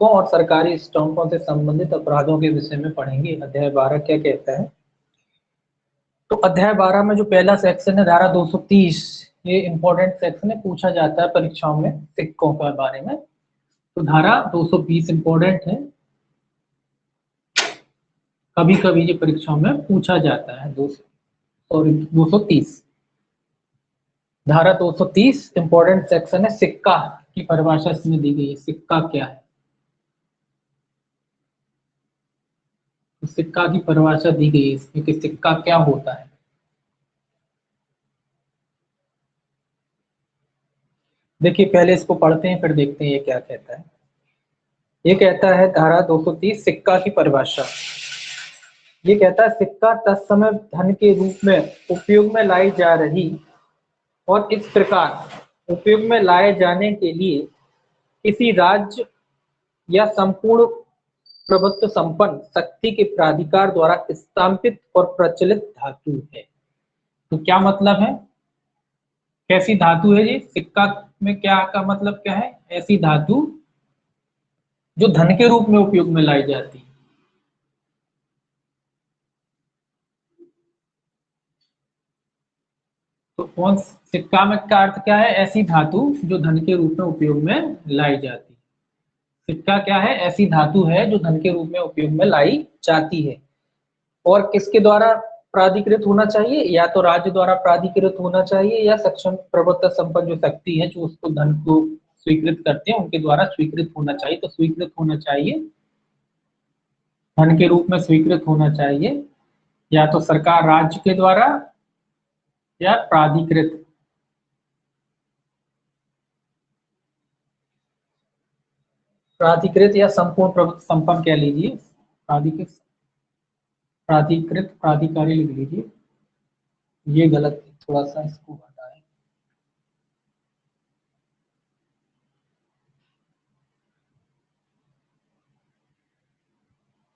सिक्कों और सरकारी स्टाम्पों से संबंधित अपराधों के विषय में पढ़ेंगे। अध्याय 12 क्या कहता है? तो अध्याय 12 में जो पहला सेक्शन है धारा 230, ये इंपॉर्टेंट सेक्शन है, पूछा जाता है परीक्षाओं में सिक्कों के बारे में। तो धारा 220 इंपॉर्टेंट है, कभी कभी ये परीक्षाओं में पूछा जाता है। 230 धारा 230 इंपॉर्टेंट सेक्शन है। सिक्का की परिभाषा इसमें दी गई है। सिक्का क्या है? तो सिक्का की परिभाषा दी गई है इसमें कि सिक्का क्या होता है। देखिए पहले इसको पढ़ते हैं फिर देखते हैं ये क्या कहता है। ये कहता है धारा 230 सिक्का की परिभाषा, ये कहता है सिक्का तत्समय धन के रूप में उपयोग में लाई जा रही और इस प्रकार उपयोग में लाए जाने के लिए किसी राज्य या संपूर्ण प्रभुत्व संपन्न शक्ति के प्राधिकार द्वारा स्थापित और प्रचलित धातु है। तो क्या मतलब है? कैसी धातु है ये? सिक्का में क्या का मतलब क्या है? ऐसी धातु जो धन के रूप में उपयोग में लाई जाती है। तो कौन सिक्का में का अर्थ क्या है? ऐसी धातु जो धन के रूप में उपयोग में लाई जाती है। सिक्का क्या है? ऐसी धातु है जो धन के रूप में उपयोग में लाई जाती है। और किसके द्वारा प्राधिकृत होना चाहिए? या तो राज्य द्वारा प्राधिकृत होना चाहिए या सक्षम प्रभुत्व संपन्न जो शक्ति है जो उसको धन को स्वीकृत करते हैं उनके द्वारा स्वीकृत होना चाहिए। तो स्वीकृत होना चाहिए, धन के रूप में स्वीकृत होना चाहिए, या तो सरकार राज्य के द्वारा या प्राधिकृत। प्राधिकृत या संपूर्ण प्रभुत्व संपन्न कह लीजिए, प्राधिकृत प्राधिकृत प्राधिकारी लिख लीजिए, ये गलत है, थोड़ा सा इसको हटाएं।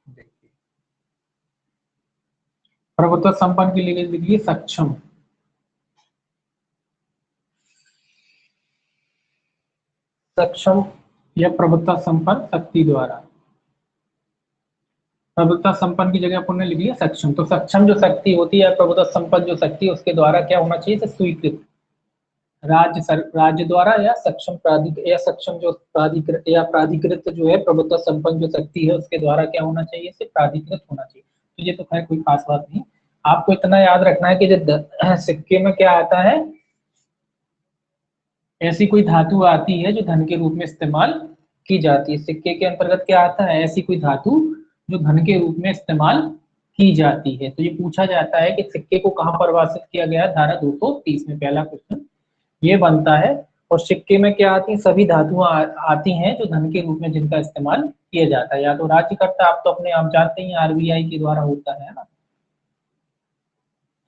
देखिए प्रभुत्व संपन्न के लिए लिखिए सक्षम, सक्षम या प्रभुत्व संपन्न शक्ति द्वारा। प्रभुत्व संपन्न की जगह अपन ने लिख लिया सक्षम। तो सक्षम जो शक्ति होती है, प्रभुत्व संपन्न जो शक्ति, उसके द्वारा क्या होना चाहिए? स्वीकृत, राज्य द्वारा या सक्षम प्राधिकृत या सक्षम जो प्राधिकृत या प्राधिकृत जो है प्रभुत्व संपन्न जो शक्ति है उसके द्वारा क्या होना चाहिए? इसे प्राधिकृत होना चाहिए। तो ये तो खैर कोई खास बात नहीं, आपको इतना याद रखना है कि जो सिक्के में क्या आता है, ऐसी कोई धातु आती है जो धन के रूप में इस्तेमाल की जाती है। सिक्के के अंतर्गत क्या आता है? ऐसी कोई धातु जो धन के रूप में इस्तेमाल की जाती है। तो ये पूछा जाता है कि सिक्के को कहाँ परिभाषित किया गया? धारा 230 में पहला क्वेश्चन ये बनता है। और सिक्के में क्या आती है? सभी धातुआं आती हैं जो धन के रूप में जिनका इस्तेमाल किया जाता है। या तो राज्य करता है, आप तो अपने आप जानते ही आरबीआई के द्वारा होता है ना।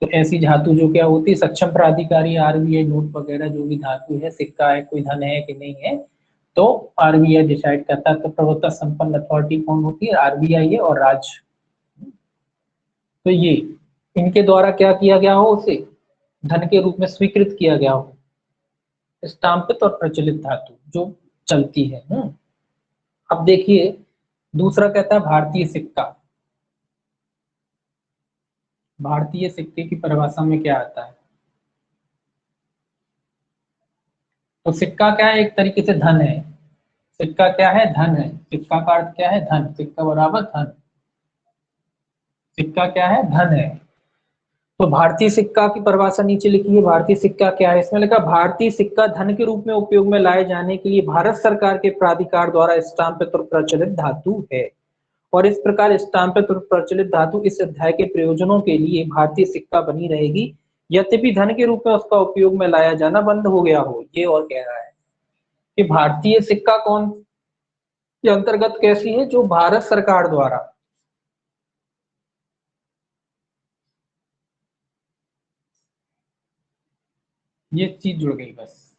तो ऐसी धातु जो क्या होती है? सक्षम प्राधिकारी आरबीआई नोट वगैरह जो भी धातु है, सिक्का है, कोई धन है कि नहीं है, तो आरबीआई डिसाइड करता है। तो प्रभुत्व संपन्न अथॉरिटी कौन होती है? आरबीआई है और राज्य। तो ये इनके द्वारा क्या किया गया हो? उसे धन के रूप में स्वीकृत किया गया हो, स्टाम्पित और प्रचलित धातु जो चलती है। अब देखिए दूसरा कहता है भारतीय सिक्का। भारतीय सिक्के की परिभाषा में क्या आता है? तो सिक्का क्या है? एक तरीके से धन है। सिक्का क्या है? धन है। सिक्का का अर्थ क्या है? धन। सिक्का बराबर धन। सिक्का क्या है? धन है। तो भारतीय सिक्का की परिभाषा नीचे लिखी है। भारतीय सिक्का क्या है? इसमें लिखा भारतीय सिक्का धन के रूप में उपयोग में लाए जाने के लिए भारत सरकार के प्राधिकार द्वारा स्टाम्पित और प्रचलित धातु है। और इस प्रकार स्टाम्पित और प्रचलित धातु इस अध्याय के प्रयोजनों के लिए भारतीय सिक्का बनी रहेगी यद्यपि धन के रूप में उसका उपयोग में लाया जाना बंद हो गया हो। ये और कह रहा है कि भारतीय सिक्का कौन के अंतर्गत कैसी है? जो भारत सरकार द्वारा ये चीज जुड़ गई बस।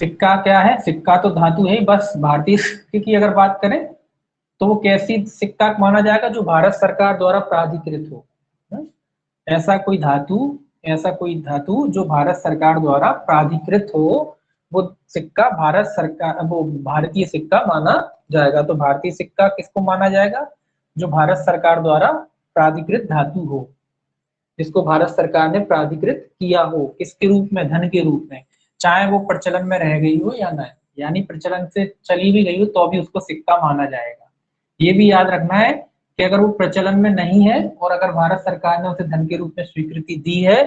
सिक्का क्या है? सिक्का तो धातु है, बस भारतीय सिक्के की अगर बात करें तो वो कैसी सिक्का माना जाएगा? जो भारत सरकार द्वारा प्राधिकृत हो। ऐसा कोई धातु जो भारत सरकार द्वारा प्राधिकृत हो, वो सिक्का भारत सरकार, वो भारतीय सिक्का माना जाएगा। तो भारतीय सिक्का किसको माना जाएगा? जो भारत सरकार द्वारा प्राधिकृत धातु हो, जिसको भारत सरकार ने प्राधिकृत किया हो, किसके रूप में? धन के रूप में, चाहे वो प्रचलन में रह गई हो या नहीं, यानी प्रचलन से चली भी गई हो तो भी उसको सिक्का माना जाएगा। ये भी याद रखना है कि अगर वो प्रचलन में नहीं है और अगर भारत सरकार ने उसे धन के रूप में स्वीकृति दी है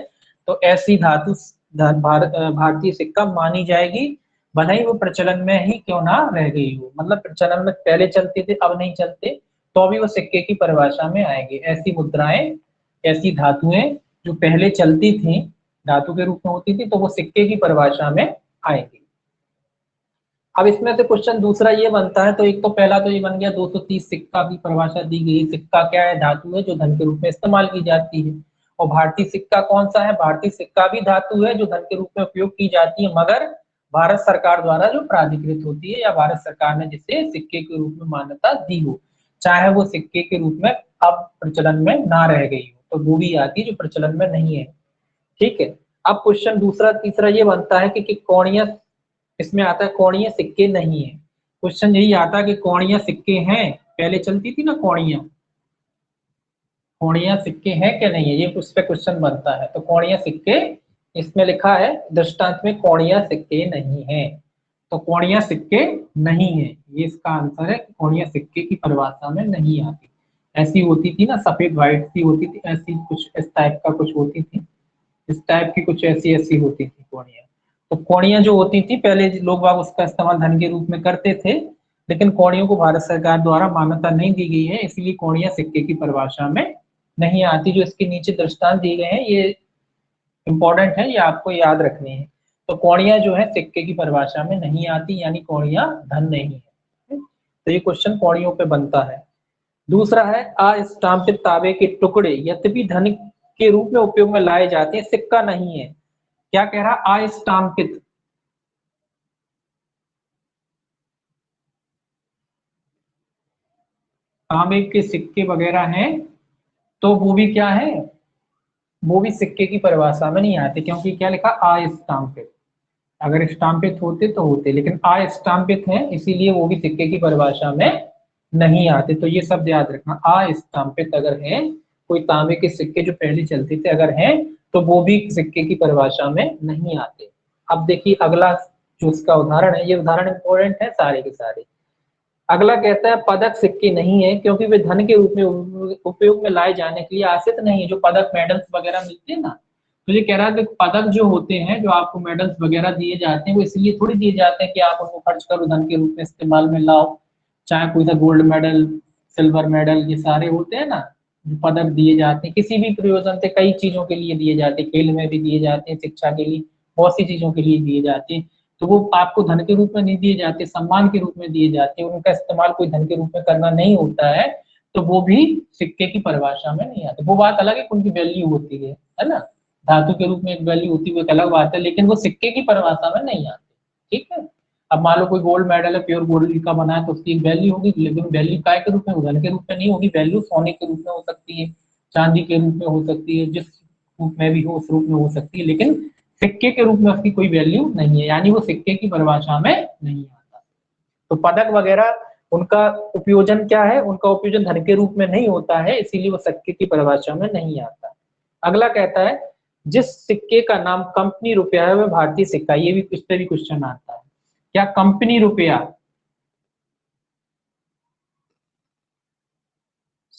तो ऐसी धातु भारतीय सिक्का मानी जाएगी, भले ही वो प्रचलन में ही क्यों ना रह गई हो। मतलब प्रचलन में पहले चलते थे, अब नहीं चलते, तो भी वो सिक्के की परिभाषा में आएंगे। ऐसी मुद्राएं, ऐसी धातुएं जो पहले चलती थी, धातु के रूप में होती थी, तो वो सिक्के की परिभाषा में आएंगी। अब इसमें से क्वेश्चन दूसरा ये बनता है, तो एक तो पहला तो ये बन गया 230 सिक्का की परिभाषा दी गई। सिक्का क्या है? धातु है जो धन के रूप में इस्तेमाल की जाती है। और भारतीय सिक्का कौन सा है? भारतीय सिक्का भी धातु है जो धन के रूप में उपयोग की जाती है, मगर भारत सरकार द्वारा जो प्राधिकृत होती है या भारत सरकार ने जिसे सिक्के के रूप में मान्यता दी हो, चाहे वो सिक्के के रूप में अब प्रचलन में ना रह गई हो, तो वो भी आती है जो प्रचलन में नहीं है। ठीक है। अब क्वेश्चन दूसरा तीसरा ये बनता है कि कोणीय, इसमें आता है कोणीय सिक्के नहीं है। क्वेश्चन यही आता है कि कोणीय सिक्के हैं, पहले चलती थी ना कोणीय, कोणीय सिक्के हैं क्या नहीं है, ये उस पे क्वेश्चन बनता है। तो कोणीय सिक्के, इसमें लिखा है दृष्टांत में कोणीय सिक्के नहीं है, तो कोणीय सिक्के नहीं है, ये इसका आंसर है। कोणीय सिक्के की परिभाषा में नहीं आती। ऐसी होती थी ना, सफेद व्हाइट सी होती थी, ऐसी कुछ इस टाइप का कुछ होती थी, इस टाइप की कुछ ऐसी ऐसी होती थी कोणियां। तो कोणियां जो होती थी पहले लोग बाग उसका इस्तेमाल धन के रूप में करते थे, लेकिन कोणियों को भारत सरकार द्वारा मान्यता नहीं दी गई है, इसलिए कोणियां सिक्के की परिभाषा में नहीं आती। जो इसके नीचे दृष्टांत दिए गए हैं ये इंपॉर्टेंट है, ये आपको याद रखने हैं। तो कोणियां जो है सिक्के की परिभाषा में नहीं आती, यानी कोणियां धन नहीं है। तो ये क्वेश्चन कोणियों पे बनता है। दूसरा है अस्टाम्पित तांबे के टुकड़े यद्यपि धन के रूप में उपयोग में लाए जाते हैं, सिक्का नहीं है। क्या कह रहा? अस्टाम्पित, तांबे के सिक्के वगैरह हैं तो वो भी क्या है? वो भी सिक्के की परिभाषा में नहीं आते, क्योंकि क्या लिखा? अस्टाम्पित। अगर स्टाम्पित होते तो होते, लेकिन अस्टाम्पित है इसीलिए वो भी सिक्के की परिभाषा में नहीं आते। तो ये शब्द याद रखना, अस्टाम्पित अगर है, कोई तांबे के सिक्के जो पहले चलते थे अगर हैं तो वो भी सिक्के की परिभाषा में नहीं आते। अब देखिए अगला जो इसका उदाहरण है, ये उदाहरण इंपॉर्टेंट है सारे के सारे। अगला कहता है पदक सिक्के नहीं है क्योंकि वे धन के रूप में उपयोग में लाए जाने के लिए आश्रित नहीं है। जो पदक मेडल्स वगैरह मिलते हैं ना, तो ये कह रहा है कि पदक जो होते हैं, जो आपको मेडल्स वगैरह दिए जाते हैं, वो इसलिए थोड़ी दिए जाते हैं कि आप उनको खर्च करो, धन के रूप में इस्तेमाल में लाओ। चाहे कोई सा गोल्ड मेडल, सिल्वर मेडल, ये सारे होते हैं ना जो पदक दिए जाते हैं, किसी भी प्रयोजन से, कई चीजों के लिए दिए जाते हैं, खेल में भी दिए जाते हैं, शिक्षा के लिए, बहुत सी चीजों के लिए दिए जाते हैं। तो वो आपको धन के रूप में नहीं दिए जाते, सम्मान के रूप में दिए जाते हैं, उनका इस्तेमाल कोई धन के रूप में करना नहीं होता है, तो वो भी सिक्के की परिभाषा में नहीं आते। वो बात अलग है, उनकी वैल्यू होती है ना, धातु के रूप में एक वैल्यू होती है, वो एक अलग बात है, लेकिन वो सिक्के की परिभाषा में नहीं आते। ठीक है। अब मान लो कोई गोल्ड मेडल है, प्योर गोल्ड का बना है, तो उसकी एक वैल्यू होगी, लेकिन वैल्यू काय के रूप में? धन के रूप में नहीं होगी। वैल्यू सोने के रूप में हो सकती है, चांदी के रूप में हो सकती है, जिस रूप में भी हो उस रूप में हो सकती है, लेकिन सिक्के के रूप में उसकी कोई वैल्यू नहीं है, यानी वो सिक्के की परिभाषा में नहीं आता। तो पदक वगैरह उनका उपयोजन क्या है? उनका उपयोजन धन के रूप में नहीं होता है, इसीलिए वो सिक्के की परिभाषा में नहीं आता। अगला कहता है जिस सिक्के का नाम कंपनी रुपया है वह भारतीय सिक्का। ये भी इस पे भी क्वेश्चन आता है। क्या कंपनी रुपया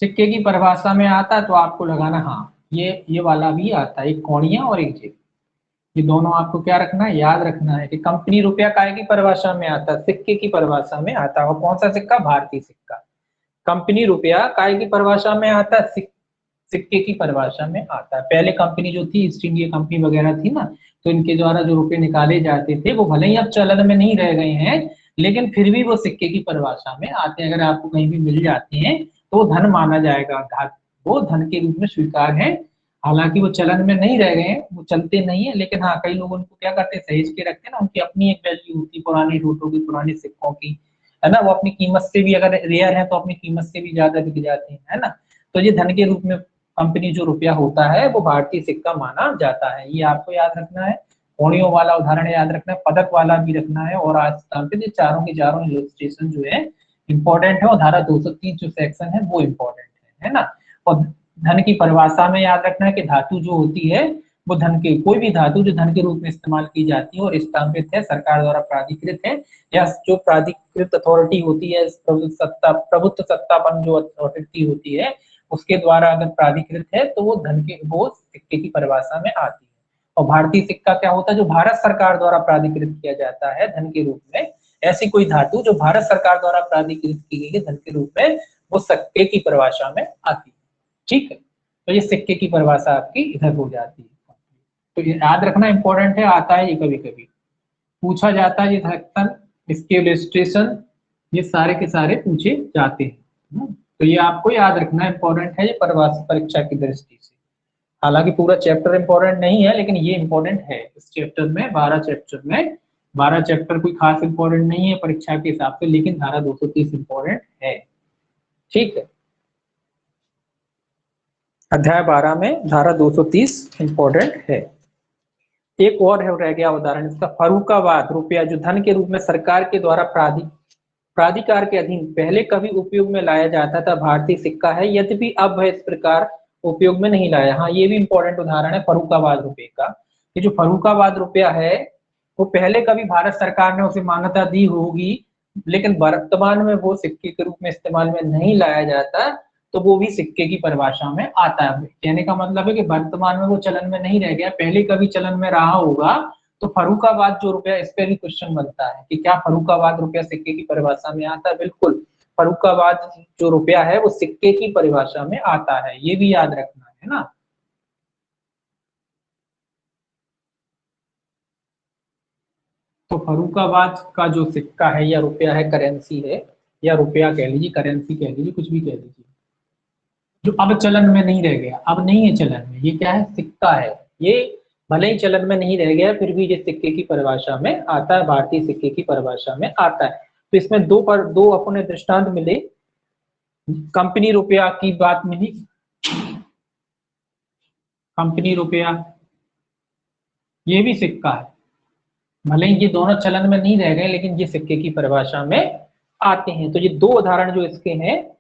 सिक्के की परिभाषा में आता है? तो आपको लगाना हाँ, ये वाला भी आता है, एक कोणिया और एक जेब। ये दोनों आपको क्या रखना है? याद रखना है कि कंपनी रुपया काय की परिभाषा में आता है? सिक्के की परिभाषा में आता है। और कौन सा सिक्का? भारतीय सिक्का। कंपनी रुपया काय की परिभाषा में आता है? सिक्के की परिभाषा में आता है। पहले कंपनी जो थी, ईस्ट इंडिया कंपनी वगैरह थी ना, तो इनके द्वारा जो रुपए निकाले जाते थे वो भले ही अब चलन में नहीं रह गए हैं, लेकिन फिर भी वो सिक्के की परिभाषा में आते हैं। अगर आपको कहीं भी मिल जाते हैं तो वो धन माना जाएगा, वो धन के रूप में स्वीकार है। हालांकि वो चलन में नहीं रह गए हैं, वो चलते नहीं है, लेकिन हाँ कई लोग उनको क्या करते हैं, सहेज के रखते हैं ना, उनकी अपनी एक वैल्यू होती है पुरानी नोटों की, पुराने सिक्कों की, है ना। वो अपनी कीमत से भी, अगर रेयर है तो अपनी कीमत से भी ज्यादा बिक जाते हैं, है ना। तो ये धन के रूप में कंपनी जो रुपया होता है वो भारतीय सिक्का माना जाता है। ये आपको याद रखना है। कोणियों वाला उदाहरण याद रखना है, पदक वाला भी रखना है, और आज चारों के चारों इलस्ट्रेशन जो है इंपॉर्टेंट है, और धारा 230 जो सेक्शन है वो इम्पोर्टेंट है ना। और धन की परिभाषा में याद रखना है कि धातु जो होती है वो धन के, कोई भी धातु जो धन के रूप में इस्तेमाल की जाती है और स्टाम्पित है, सरकार द्वारा प्राधिकृत है, या जो प्राधिकृत अथॉरिटी होती है, प्रभुत्व सत्तापन जो अथॉरिटी होती है उसके द्वारा अगर प्राधिकृत है तो वो धन के, वो सिक्के की परिभाषा में आती है। और भारतीय सिक्का क्या होता है, जो भारत सरकार द्वारा प्राधिकृत किया जाता है धन के रूप में, ऐसी कोई धातु जो भारत सरकार द्वारा प्राधिकृत की गई है धन के रूप में, वो सिक्के की परिभाषा में आती है। ठीक है, तो ये सिक्के की परिभाषा आपकी इधर हो जाती है। तो ये याद रखना इंपॉर्टेंट है, आता है ये कभी कभी पूछा जाता है, ये सेक्शन, इसके इलस्ट्रेशन, ये सारे के सारे पूछे जाते हैं। तो ये आपको याद रखना इंपॉर्टेंट है, ये परिभाषा परीक्षा की दृष्टि से। हालांकि पूरा चैप्टर इंपॉर्टेंट नहीं है, लेकिन ये इंपॉर्टेंट है। इस चैप्टर में 12 चैप्टर में 12 चैप्टर कोई खास इंपॉर्टेंट नहीं है परीक्षा के हिसाब से, लेकिन धारा 230 इंपॉर्टेंट है। ठीक है, अध्याय 12 में धारा 230 इंपॉर्टेंट है। एक और है, रह गया उदाहरण इसका, फर्रुखाबाद रुपया जो धन के रूप में सरकार के द्वारा प्राधिकार के अधीन पहले कभी उपयोग में लाया जाता था भारतीय सिक्का है, यद्यपि अब इस प्रकार उपयोग में नहीं लाया। हाँ, ये भी इंपॉर्टेंट उदाहरण है फर्रुखाबाद रुपये का। ये जो फर्रुखाबाद रुपया है वो पहले कभी भारत सरकार ने उसे मान्यता दी होगी, लेकिन वर्तमान में वो सिक्के के रूप में इस्तेमाल में नहीं लाया जाता, तो वो भी सिक्के की परिभाषा में आता है। कहने का मतलब है कि वर्तमान में वो चलन में नहीं रह गया, पहले कभी चलन में रहा होगा। तो फर्रुखाबाद जो रुपया, इस पे भी क्वेश्चन बनता है कि क्या फर्रुखाबाद रुपया सिक्के की परिभाषा में आता है। बिल्कुल, फर्रुखाबाद जो रुपया है वो सिक्के की परिभाषा में आता है, ये भी याद रखना है ना। तो फर्रुखाबाद का जो सिक्का है या रुपया है, करेंसी है, या रुपया कह लीजिए, करेंसी कह लीजिए, कुछ भी कह लीजिए, जो अब चलन में नहीं रह गया, अब नहीं है चलन में, ये क्या है, सिक्का है। ये भले ही चलन में नहीं रह गया, फिर भी ये सिक्के की परिभाषा में आता है, भारतीय सिक्के की परिभाषा में आता है। तो इसमें दो अपने दृष्टांत मिले, कंपनी रुपया की बात मिली, कंपनी रुपया ये भी सिक्का है, भले ही ये दोनों चलन में नहीं रह गए, लेकिन ये सिक्के की परिभाषा में आते हैं। तो ये दो उदाहरण जो इसके हैं,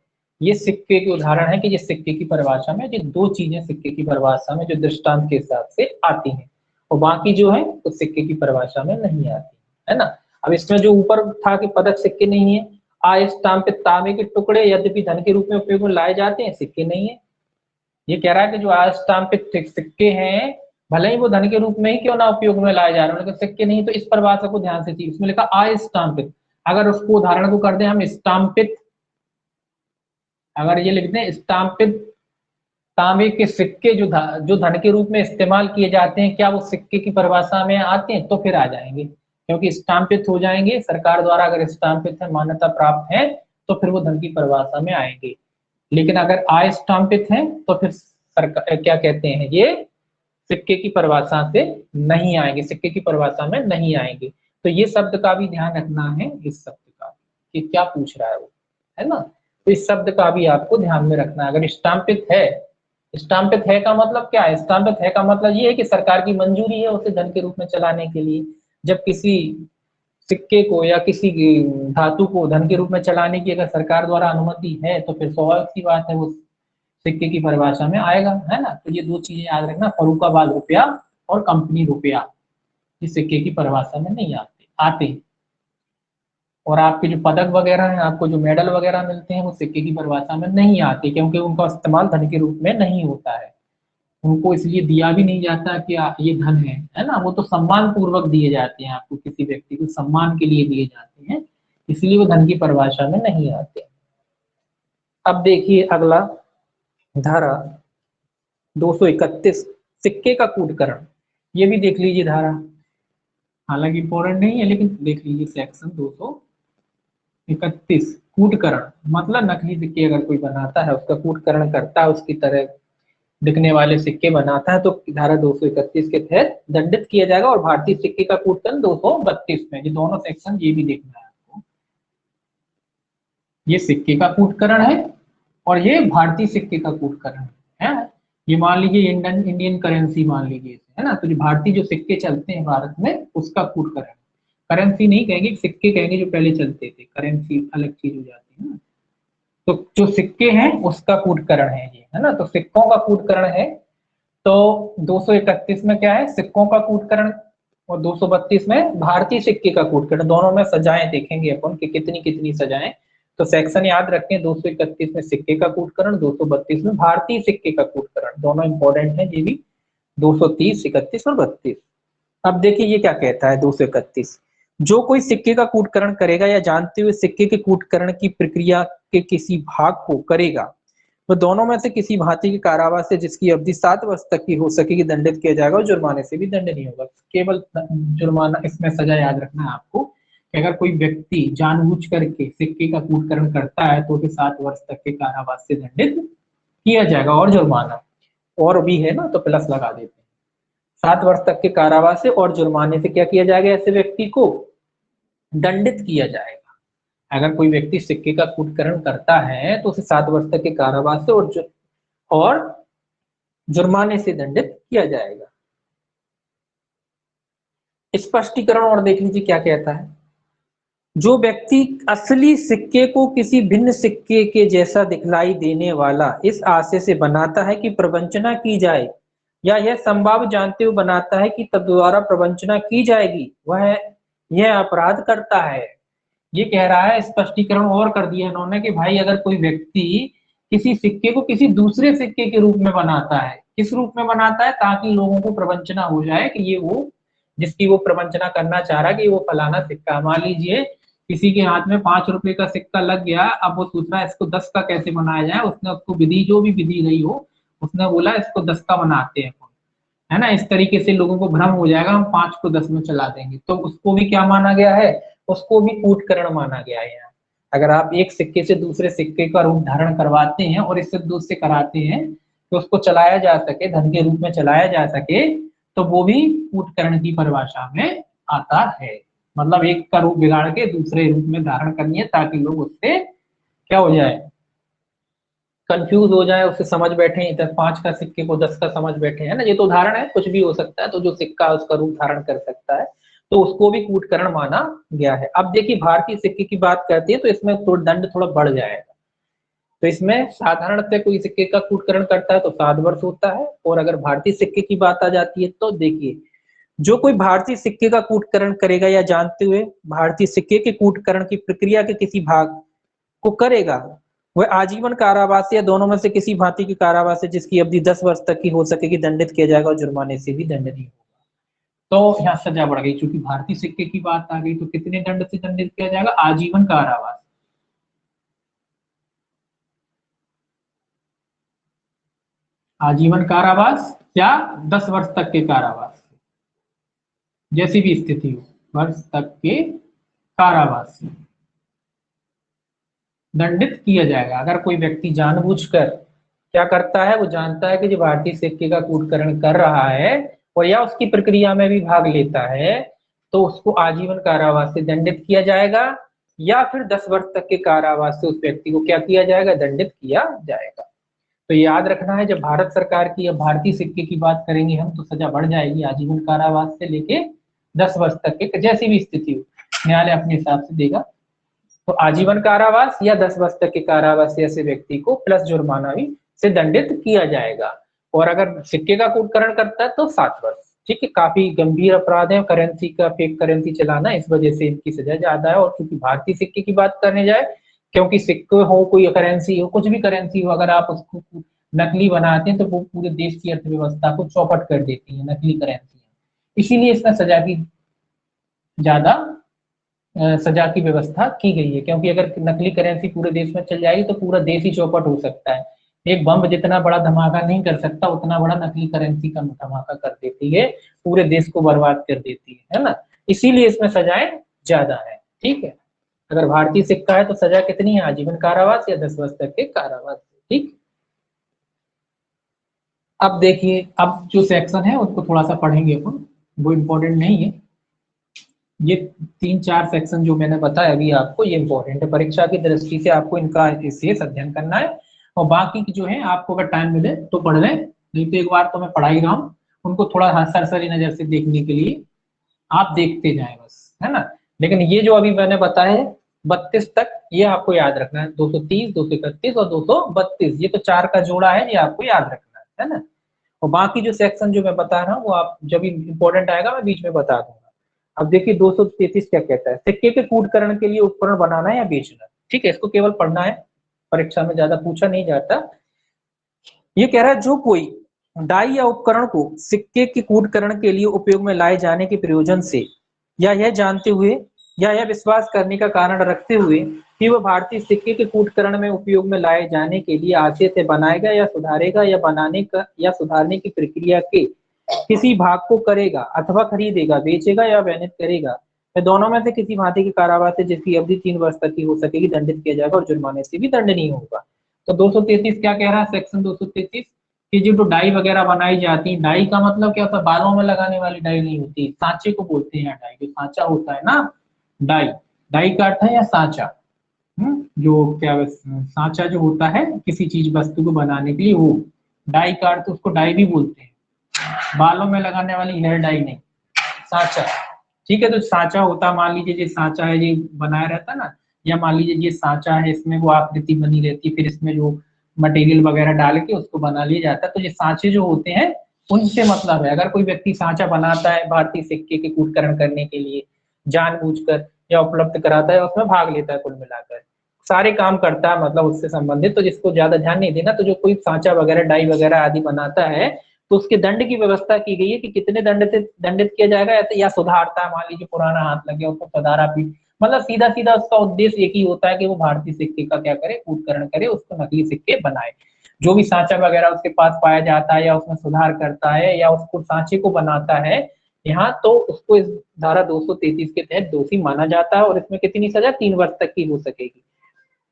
ये सिक्के के उदाहरण है कि ये सिक्के की परिभाषा में, ये दो चीजें सिक्के की परिभाषा में जो दृष्टांत के हिसाब से आती हैं, और बाकी जो है वो सिक्के की परिभाषा में नहीं आती है ना। अब इसमें जो ऊपर था कि पदक सिक्के नहीं है, अस्टाम्पित तांबे के टुकड़े यद्यपि धन के रूप में उपयोग में लाए जाते हैं, सिक्के नहीं है। ये कह रहा है कि जो अस्टाम्पित सिक्के हैं, भले ही वो धन के रूप में ही क्यों ना उपयोग में लाए जा रहे हैं, लेकिन सिक्के नहीं। तो इस परिभाषा को ध्यान से चाहिए, इसमें लिखा अस्टाम्पित, अगर उसको उदाहरण को कर दें हम स्टाम्पित, अगर ये लिखते हैं स्टाम्पित तांबे के सिक्के जो धन के रूप में इस्तेमाल किए जाते हैं, क्या वो सिक्के की परिभाषा में आते हैं, तो फिर आ जाएंगे, क्योंकि स्टाम्पित हो जाएंगे सरकार द्वारा, अगर स्टाम्पित है, मान्यता प्राप्त है, तो फिर वो धन की परिभाषा में आएंगे। लेकिन अगर अस्टाम्पित है तो फिर सरकार क्या कहते हैं, ये सिक्के की परिभाषा से नहीं आएंगे, सिक्के की परिभाषा में नहीं आएंगे। तो ये शब्द का भी ध्यान रखना है, इस शब्द का कि क्या पूछ रहा है वो, है ना। तो इस शब्द का भी आपको ध्यान में रखना है। अगर स्टाम्पित है, स्टाम्पित है का मतलब क्या है, स्टाम्पित है का मतलब ये है कि सरकार की मंजूरी है उसे धन के रूप में चलाने के लिए। जब किसी सिक्के को या किसी धातु को धन के रूप में चलाने की अगर सरकार द्वारा अनुमति है, तो फिर स्वाभाविक सी बात है वो सिक्के की परिभाषा में आएगा, है ना। तो ये दो चीजें याद रखना, फर्रुखाबाद रुपया और कंपनी रुपया, ये सिक्के की परिभाषा में नहीं आते। और आपके जो पदक वगैरह हैं, आपको जो मेडल वगैरह मिलते हैं, वो सिक्के की परिभाषा में नहीं आते, क्योंकि उनका इस्तेमाल धन के रूप में नहीं होता है। उनको इसलिए दिया भी नहीं जाता कि ये धन है ना। वो तो सम्मान पूर्वक दिए जाते हैं, आपको किसी व्यक्ति को सम्मान के लिए दिए जाते हैं, इसलिए वो धन की परिभाषा में नहीं आते। अब देखिए अगला, धारा 231 सिक्के का कूटकरण, ये भी देख लीजिए धारा, हालांकि इंपॉर्टेंट नहीं है, लेकिन देख लीजिए सेक्शन 231 कूटकरण, मतलब नकली सिक्के अगर कोई बनाता है, उसका कूटकरण करता है, उसकी तरह दिखने वाले सिक्के बनाता है, तो धारा 231 के तहत दंडित किया जाएगा। और भारतीय सिक्के का कूटकरण 232 में, ये दोनों सेक्शन ये भी देखना है आपको। ये सिक्के का कूटकरण है और ये भारतीय सिक्के का कूटकरण है। ये मान लीजिए इंडियन करेंसी मान लीजिए, है ना। तो जो भारतीय जो सिक्के चलते हैं भारत में, उसका कूटकरण, करेंसी नहीं कहेंगे, सिक्के कहेंगे जो पहले चलते थे, करेंसी अलग चीज हो जाती है ना। तो जो सिक्के हैं उसका कूटकरण है ये, है ना। तो सिक्कों का कूटकरण है। तो 231 में क्या है, सिक्कों का कूटकरण, और 232 में भारतीय सिक्के का कूटकरण। दोनों में सजाएं देखेंगे अपन कि कितनी कितनी सजाएं। तो सेक्शन याद रखें, 231 में सिक्के का कूटकरण, 232 में भारतीय सिक्के का कूटकरण, दोनों इंपॉर्टेंट है ये भी। 230, 31 और 32। अब देखिए ये क्या कहता है 231, जो कोई सिक्के का कूटकरण करेगा या जानते हुए सिक्के के कूटकरण की प्रक्रिया के किसी भाग को करेगा, वो दोनों में से किसी भांति के कारावास से जिसकी अवधि 7 वर्ष तक की हो सकेगी दंडित किया जाएगा, और जुर्माने से भी दंड नहीं होगा। केवल जुर्माना, इसमें सजा याद रखना है आपको कि अगर कोई व्यक्ति जानबूझ करके सिक्के का कूटकरण करता है तो उसे 7 वर्ष तक के कारावास से दंडित किया जाएगा, और जुर्माना और भी है ना तो प्लस लगा देते हैं। 7 वर्ष तक के कारावास से और जुर्माने से क्या किया जाएगा, ऐसे व्यक्ति को दंडित किया जाएगा। अगर कोई व्यक्ति सिक्के का कूटकरण करता है तो उसे 7 वर्ष तक के कारावास से और जुर्माने से दंडित किया जाएगा। स्पष्टीकरण और देख लीजिए क्या कहता है। जो व्यक्ति असली सिक्के को किसी भिन्न सिक्के के जैसा दिखलाई देने वाला इस आशय से बनाता है कि प्रवंचना की जाए, या यह संभाव जानते हुए बनाता है कि तब द्वारा प्रवंचना की जाएगी, वह यह अपराध करता है। ये कह रहा है, स्पष्टीकरण और कर दिया इन्होंने कि भाई अगर कोई व्यक्ति किसी सिक्के को किसी दूसरे सिक्के के रूप में बनाता है, किस रूप में बनाता है, ताकि लोगों को प्रवंचना हो जाए कि ये वो जिसकी वो प्रवंचना करना चाह रहा है कि वो फलाना सिक्का। मान लीजिए किसी के हाथ में 5 रुपए का सिक्का लग गया, अब वो सोच रहा है इसको 10 का कैसे बनाया जाए। उसने उसको विधि, जो भी विधि रही हो, उसने बोला इसको 10 का बनाते हैं, है ना। इस तरीके से लोगों को भ्रम हो जाएगा, हम 5 को 10 में चला देंगे, तो उसको भी क्या माना गया है, उसको भी कूटकरण माना गया है यहाँ। अगर आप एक सिक्के से दूसरे सिक्के का रूप धारण करवाते हैं और इससे दूसरे कराते हैं तो उसको चलाया जा सके, धन के रूप में चलाया जा सके, तो वो भी कूटकरण की परिभाषा में आता है। मतलब एक का रूप बिगाड़ के दूसरे रूप में धारण करनी है, ताकि लोग उससे क्या हो जाए, कंफ्यूज हो जाए, उससे समझ बैठे, इधर 5 का सिक्के को 10 का समझ बैठे, है ना। ये तो उदाहरण है, कुछ भी हो सकता है। तो जो सिक्का है उसका रूप धारण कर सकता है, तो उसको भी कूटकरण माना गया है। अब देखिए भारतीय सिक्के की बात करती है तो इसमें दंड थोड़ा बढ़ जाएगा। तो इसमें साधारणतः कोई सिक्के का कूटकरण करता है तो 7 वर्ष होता है, और अगर भारतीय सिक्के की बात आ जाती है तो देखिए, जो कोई भारतीय सिक्के का कूटकरण करेगा या जानते हुए भारतीय सिक्के के कूटकरण की प्रक्रिया के किसी भाग को करेगा, वह आजीवन कारावास या दोनों में से किसी भांति की कारावास है जिसकी अवधि 10 वर्ष तक की हो सकेगी दंडित किया जाएगा, और जुर्माने से भी दंड नहीं होगा। तो यहाँ सजा बढ़ गई, क्योंकि भारतीय सिक्के की बात आ गई तो कितने दंड से दंडित किया जाएगा, आजीवन कारावास। आजीवन कारावास या 10 वर्ष तक के कारावास, जैसी भी स्थिति हो, वर्ष तक के कारावास से दंडित किया जाएगा। अगर कोई व्यक्ति जानबूझकर क्या करता है, वो जानता है कि जो भारतीय सिक्के का कूटकरण कर रहा है और या उसकी प्रक्रिया में भी भाग लेता है, तो उसको आजीवन कारावास से दंडित किया जाएगा, या फिर 10 वर्ष तक के कारावास से उस व्यक्ति को क्या किया जाएगा, दंडित किया जाएगा। तो याद रखना है, जब भारत सरकार की या भारतीय सिक्के की बात करेंगे हम, तो सजा बढ़ जाएगी आजीवन कारावास से लेके 10 वर्ष तक के, जैसी भी स्थिति हो, न्यायालय अपने हिसाब से देगा। तो आजीवन कारावास या 10 वर्ष तक के कारावास से ऐसे व्यक्ति को प्लस जुर्माना भी से दंडित किया जाएगा। और अगर सिक्के का कूटकरण करता है तो 7 वर्ष। ठीक है, काफी गंभीर अपराध है, करेंसी का फेक करेंसी चलाना, इस वजह से इनकी सजा ज्यादा है। और क्योंकि भारतीय सिक्के की बात करने जाए, क्योंकि सिक्के हो, कोई करेंसी हो, कुछ भी करेंसी हो, अगर आप उसको नकली बनाते हैं तो वो पूरे देश की अर्थव्यवस्था को चौपट कर देती है नकली करेंसी। इसीलिए इसमें सजा की ज्यादा सजा की व्यवस्था की गई है, क्योंकि अगर नकली करेंसी पूरे देश में चल जाएगी तो पूरा देश ही चौपट हो सकता है। एक बम जितना बड़ा धमाका नहीं कर सकता, उतना बड़ा नकली करेंसी का धमाका कर देती है, पूरे देश को बर्बाद कर देती है ना। इसीलिए इसमें सजाएं ज्यादा है। ठीक है, अगर भारतीय सिक्का है तो सजा कितनी है, आजीवन कारावास या 10 वर्ष तक के कारावास। ठीक, अब देखिए, अब जो सेक्शन है उसको थोड़ा सा पढ़ेंगे अपन, वो इम्पोर्टेंट नहीं है। ये 3-4 सेक्शन जो मैंने बताया अभी आपको, ये इंपॉर्टेंट है, परीक्षा की दृष्टि से आपको इनका विशेष अध्ययन करना है। और बाकी की जो है आपको अगर टाइम मिले तो पढ़ लें, नहीं तो एक बार तो मैं पढ़ा ही रहा हूँ, उनको थोड़ा सरसरी नजर से देखने के लिए आप देखते जाएं बस, है ना। लेकिन ये जो अभी मैंने बताया है 32 तक, ये आपको याद रखना है। 230, 231 और 232, ये तो 4 का जोड़ा है, ये आपको याद रखना है ना। और बाकी जो सेक्शन जो मैं बता रहा हूँ वो आप जब इंपॉर्टेंट आएगा मैं बीच में बता दूंगा। अब देखिए 233 क्या कहता है, सिक्के के कूटकरण के लिए उपकरण बनाना या बेचना। ठीक है, इसको केवल पढ़ना है, परीक्षा में ज्यादा पूछा नहीं जाता। ये कह रहा है जो कोई डाई या उपकरण को सिक्के के कूटकरण के लिए उपयोग में लाए जाने के प्रयोजन से या यह जानते हुए या यह विश्वास करने का कारण रखते हुए कि वह भारतीय सिक्के के कूटकरण में उपयोग में लाए जाने के लिए आशय से बनाएगा या सुधारेगा या बनाने का या सुधारने की प्रक्रिया के किसी भाग को करेगा अथवा खरीदेगा, बेचेगा या वैनित करेगा, मैं दोनों में से किसी भांति के कारावास से जिसकी अवधि 3 वर्ष तक की हो सकेगी दंडित किया जाएगा और जुर्माने से भी दंडनीय होगा। तो 233 क्या कह रहा है, सेक्शन 233 कि जो डाई वगैरह बनाई जाती है, डाई का मतलब क्या होता है, बालों में लगाने वाली डाई नहीं होती, सांचे को बोलते हैं डाई। जो सांचा होता है ना, डाई, डाई का अर्थ है या सांचा, जो क्या सांचा जो होता है किसी चीज वस्तु को बनाने के लिए, वो डाई का अर्थ, उसको डाई भी बोलते हैं, बालों में लगाने वाली हेयर डाई नहीं, सांचा। ठीक है, तो सांचा होता है, मान लीजिए ये सांचा है, ये बनाया रहता है ना, या मान लीजिए ये सांचा है, इसमें वो आकृति बनी रहती है, फिर इसमें जो मटेरियल वगैरह डाल के उसको बना लिया जाता है। तो ये सांचे जो होते हैं उनसे मतलब है। अगर कोई व्यक्ति सांचा बनाता है भारतीय सिक्के के कूटकरण करने के लिए जानबूझकर या उपलब्ध कराता है, उसमें भाग लेता है, कुल मिलाकर सारे काम करता है, मतलब उससे संबंधित, तो जिसको ज्यादा ध्यान नहीं देना। तो जो कोई सांचा वगैरह डाई वगैरह आदि बनाता है तो उसके दंड की व्यवस्था की गई है कि कितने दंडित किया जाएगा, या सुधारता है, मान लीजिए पुराना हाथ लग गया उसको सुधारा भी, मतलब सीधा सीधा उसका उद्देश्य एक ही होता है कि वो भारतीय सिक्के का क्या करे, कूटकरण करे, उसको नकली सिक्के बनाए। जो भी सांचा वगैरह उसके पास पाया जाता है या उसमें सुधार करता है या उसको सांचे को बनाता है यहाँ, तो उसको इस धारा 233 के तहत दोषी माना जाता है और इसमें कितनी सजा, 3 वर्ष तक की हो सकेगी।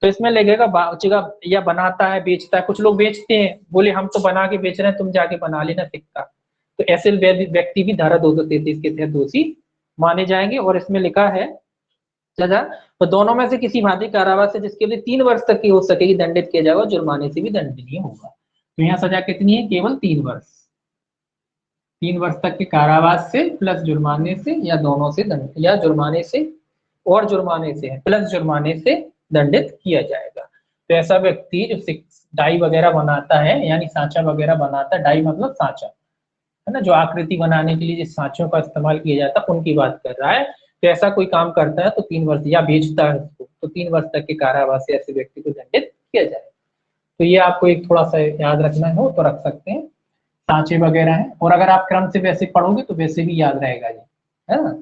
तो इसमें लगेगा बचेगा, या बनाता है बेचता है, कुछ लोग बेचते हैं, बोले हम तो बना के बेच रहे हैं, तुम जाके बना लेना सिक्का, तो ऐसे व्यक्ति भी धारा 233 के तहत दोषी माने जाएंगे। और इसमें लिखा है सजा तो दोनों में से किसी भांति कारावास से जिसके लिए 3 वर्ष तक की हो सकेगी दंडित किया जाएगा, जुर्माने से भी दंडनीय होगा। तो यहाँ सजा कितनी है, केवल 3 वर्ष, 3 वर्ष तक के कारावास से प्लस जुर्माने से, या दोनों से दंड, या जुर्माने से और जुर्माने से प्लस जुर्माने से दंडित किया जाएगा। तो ऐसा व्यक्ति जो डाई वगैरह बनाता है, यानी सांचा वगैरह बनाता है, डाई मतलब सांचा है ना, जो आकृति बनाने के लिए जिस सांचों का इस्तेमाल किया जाता है उनकी बात कर रहा है। तो ऐसा कोई काम करता है तो 3 वर्ष, या बेचता है उसको तो 3 वर्ष तक के कारावास से ऐसे व्यक्ति को दंडित किया जाए। तो ये आपको एक थोड़ा सा याद रखना हो तो रख सकते हैं, सांचे वगैरह है। और अगर आप क्रम से वैसे पढ़ोगे तो वैसे भी याद रहेगा ये, है ना,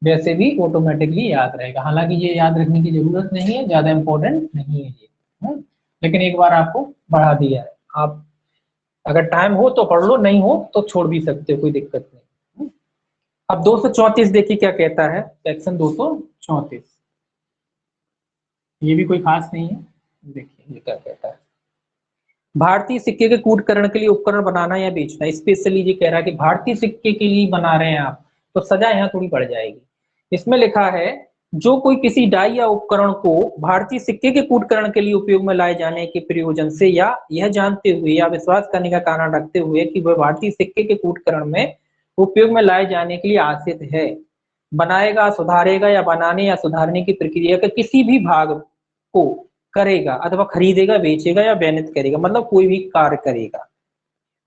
वैसे भी ऑटोमेटिकली याद रहेगा। हालांकि ये याद रखने की जरूरत नहीं है, ज्यादा इंपॉर्टेंट नहीं है ये, है? लेकिन एक बार आपको बढ़ा दिया है, आप अगर टाइम हो तो पढ़ लो, नहीं हो तो छोड़ भी सकते हो, कोई दिक्कत नहीं। अब 234 देखिए क्या कहता है, सेक्शन 234, ये भी कोई खास नहीं है। देखिए ये क्या कहता है, भारतीय सिक्के के कूटकरण के लिए उपकरण बनाना या बेचना। स्पेशली ये कह रहा है कि भारतीय सिक्के के लिए बना रहे हैं आप, तो सजा यहाँ थोड़ी बढ़ जाएगी। इसमें लिखा है जो कोई किसी डाई या उपकरण को भारतीय सिक्के के कूटकरण के लिए उपयोग में लाए जाने के प्रयोजन से या यह जानते हुए या विश्वास करने का कारण रखते हुए कि वह भारतीय सिक्के के कूटकरण में उपयोग में लाए जाने के लिए आश्रित है, बनाएगा, सुधारेगा या बनाने या सुधारने की प्रक्रिया के किसी भी भाग को करेगा अथवा खरीदेगा, बेचेगा या बैनित करेगा, मतलब कोई भी कार्य करेगा,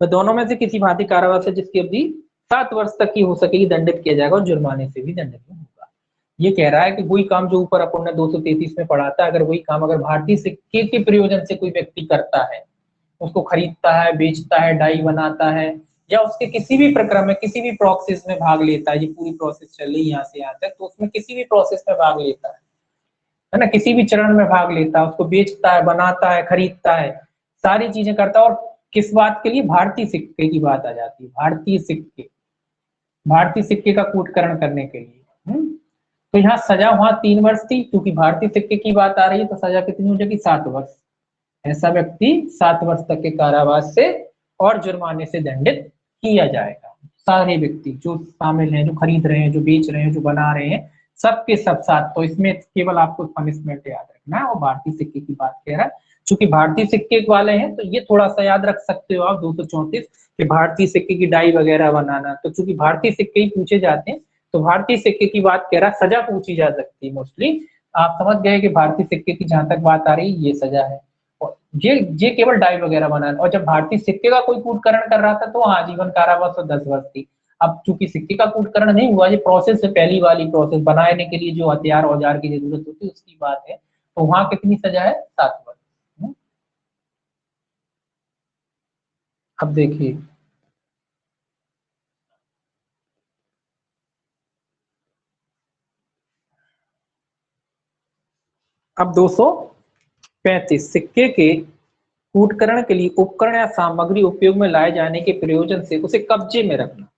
तो दोनों में से किसी भांति कारावास से जिसकी अवधि 7 वर्ष तक की हो सकेगी दंडित किया जाएगा और जुर्माने से भी दंडित होगा। ये कह रहा है कि वही काम जो ऊपर अपन ने 233 में पढ़ा था, अगर वही काम अगर भारतीय सिक्के के प्रयोजन से कोई व्यक्ति करता है, उसको खरीदता है, बेचता है, डाई बनाता है, या उसके किसी भी प्रक्रम में किसी भी प्रोसेस में भाग लेता है, ये पूरी प्रोसेस चल रही है यहाँ से यहाँ तक, तो उसमें किसी भी प्रोसेस में भाग लेता है ना, किसी भी चरण में भाग लेता है, उसको बेचता है, बनाता है, खरीदता है, सारी चीजें करता है। और किस बात के लिए, भारतीय सिक्के की बात आ जाती है, भारतीय सिक्के, भारतीय सिक्के का कूटकरण करने के लिए। तो यहाँ सजा वहां 3 वर्ष थी, क्योंकि भारतीय सिक्के की बात आ रही है, तो सजा कितनी हो जाएगी, 7 वर्ष। ऐसा व्यक्ति 7 वर्ष तक के कारावास से और जुर्माने से दंडित किया जाएगा। सारे व्यक्ति जो शामिल हैं, जो खरीद रहे हैं, जो बेच रहे हैं, जो बना रहे हैं, सबके सब साथ। तो इसमें केवल आपको पनिशमेंट याद रखना है, और भारतीय सिक्के की बात कह रहा है। चूंकि भारतीय सिक्के वाले हैं तो ये थोड़ा सा याद रख सकते हो आप 234 कि भारतीय सिक्के की डाई वगैरह बनाना। तो चूंकि भारतीय सिक्के ही पूछे जाते हैं तो भारतीय सिक्के की बात कह रहा है, सजा पूछी जा सकती है मोस्टली। आप समझ गए कि भारतीय सिक्के की जहां तक बात आ रही ये सजा है, और ये केवल डाई वगैरह बनाना। और जब भारतीय सिक्के का कोई कूटकरण कर रहा था तो आजीवन कारावास और 10 वर्ष थी। अब चूंकि सिक्के का कूटकरण नहीं हुआ, ये प्रोसेस है, पहली वाली प्रोसेस बनाने के लिए जो हथियार औजार की जरूरत होती है उसकी बात है, तो वहां कितनी सजा है, 7 वर्ष। अब देखिए, अब 235 सिक्के के कूटकरण के लिए उपकरण या सामग्री उपयोग में लाए जाने के प्रयोजन से उसे कब्जे में रखना।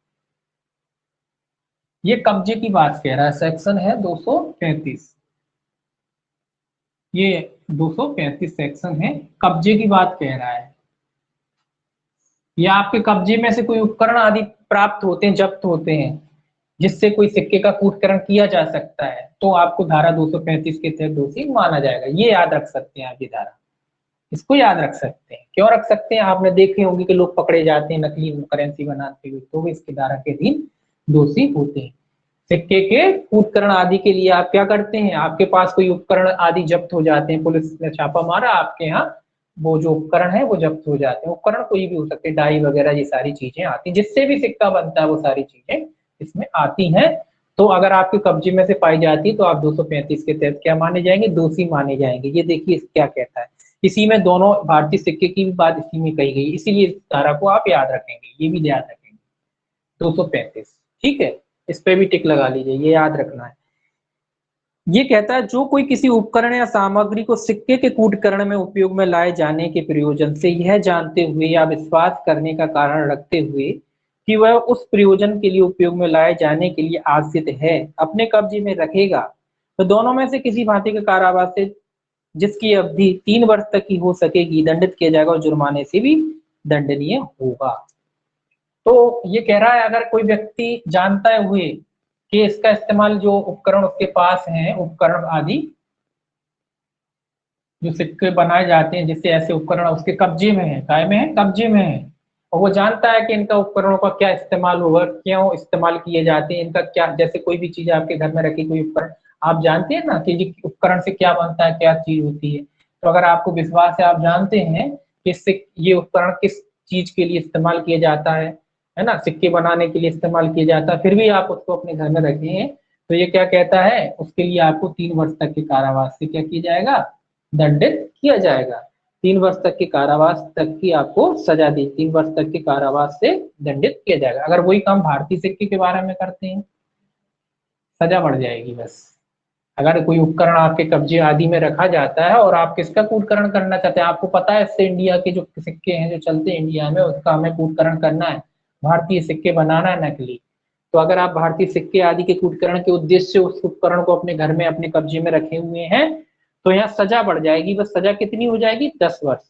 ये कब्जे की बात कह रहा है, सेक्शन है 235। ये 235 सेक्शन है, कब्जे की बात कह रहा है। या आपके कब्जे में से कोई उपकरण आदि प्राप्त होते हैं, जब्त होते हैं, जिससे कोई सिक्के का कूटकरण किया जा सकता है, तो आपको धारा 235 के तहत दोषी माना जाएगा। ये याद रख सकते हैं आप, ये धारा, इसको याद रख सकते हैं। क्यों रख सकते हैं, आपने देखे होंगे कि लोग पकड़े जाते हैं नकली करेंसी बनाते हुए, तो भी इसकी धारा के अधीन दोषी होते हैं। सिक्के के कूटकरण आदि के लिए आप क्या करते हैं, आपके पास कोई उपकरण आदि जब्त हो जाते हैं, पुलिस ने छापा मारा आपके यहाँ, वो जो उपकरण है वो जब्त हो जाते हैं। उपकरण कोई भी हो सकते हैं, डाई वगैरह, ये सारी चीजें आती हैं, जिससे भी सिक्का बनता है वो सारी चीजें इसमें आती हैं। तो अगर आपके कब्जे में से पाई जाती है तो आप 235 के तहत क्या माने जाएंगे, दोषी माने जाएंगे। ये देखिए क्या कहता है, इसी में दोनों भारतीय सिक्के की भी बात इसी में कही गई, इसीलिए इस धारा को आप याद रखेंगे, ये भी याद रखेंगे 235। ठीक है, इस पे भी टिक लगा लीजिए, ये याद रखना है। ये कहता है जो कोई किसी उपकरण या सामग्री को सिक्के के कूटकरण में उपयोग में लाए जाने के प्रयोजन से यह जानते हुए या विश्वास करने का कारण रखते हुए कि वह उस प्रयोजन के लिए उपयोग में लाए जाने के लिए आश्रित है, अपने कब्जे में रखेगा, तो दोनों में से किसी भांति के कारावास से जिसकी अवधि 3 वर्ष तक की हो सकेगी दंडित किया जाएगा, और जुर्माने से भी दंडनीय होगा। तो ये कह रहा है अगर कोई व्यक्ति जानता है हुए कि इसका इस्तेमाल, जो उपकरण उसके पास हैं, उपकरण आदि जो सिक्के बनाए जाते हैं, जिससे ऐसे उपकरण उसके कब्जे में है, काय में है, कब्जे में है, और वो जानता है कि इनका उपकरणों का क्या इस्तेमाल होगा, क्यों इस्तेमाल किए जाते हैं, इनका क्या, जैसे कोई भी चीज आपके घर में रखी कोई उपकरण, आप जानते हैं ना कि ये उपकरण से क्या बनता है, क्या चीज होती है। तो अगर आपको विश्वास है, आप जानते हैं कि इससे ये उपकरण किस चीज के लिए इस्तेमाल किया जाता है ना, सिक्के बनाने के लिए इस्तेमाल किया जाता है, फिर भी आप उसको अपने घर में रखे हैं, तो ये क्या कहता है, उसके लिए आपको 3 वर्ष तक के कारावास से क्या किया जाएगा, दंडित किया जाएगा। 3 वर्ष तक के कारावास तक की आपको सजा दी, 3 वर्ष तक के कारावास से दंडित किया जाएगा। अगर वही काम भारतीय सिक्के के बारे में करते हैं, सजा बढ़ जाएगी बस। अगर कोई उपकरण आपके कब्जे आदि में रखा जाता है और आप किसका कूटकरण करना चाहते हैं, आपको पता है इससे इंडिया के जो सिक्के हैं जो चलते हैं इंडिया में, उसका हमें कूटकरण करना है, भारतीय सिक्के बनाना है नकली, तो अगर आप भारतीय सिक्के आदि के कूटकरण के उद्देश्य से उस उपकरण को अपने घर में अपने कब्जे में रखे हुए हैं, तो यहाँ सजा बढ़ जाएगी। बस सजा कितनी हो जाएगी, 10 वर्ष।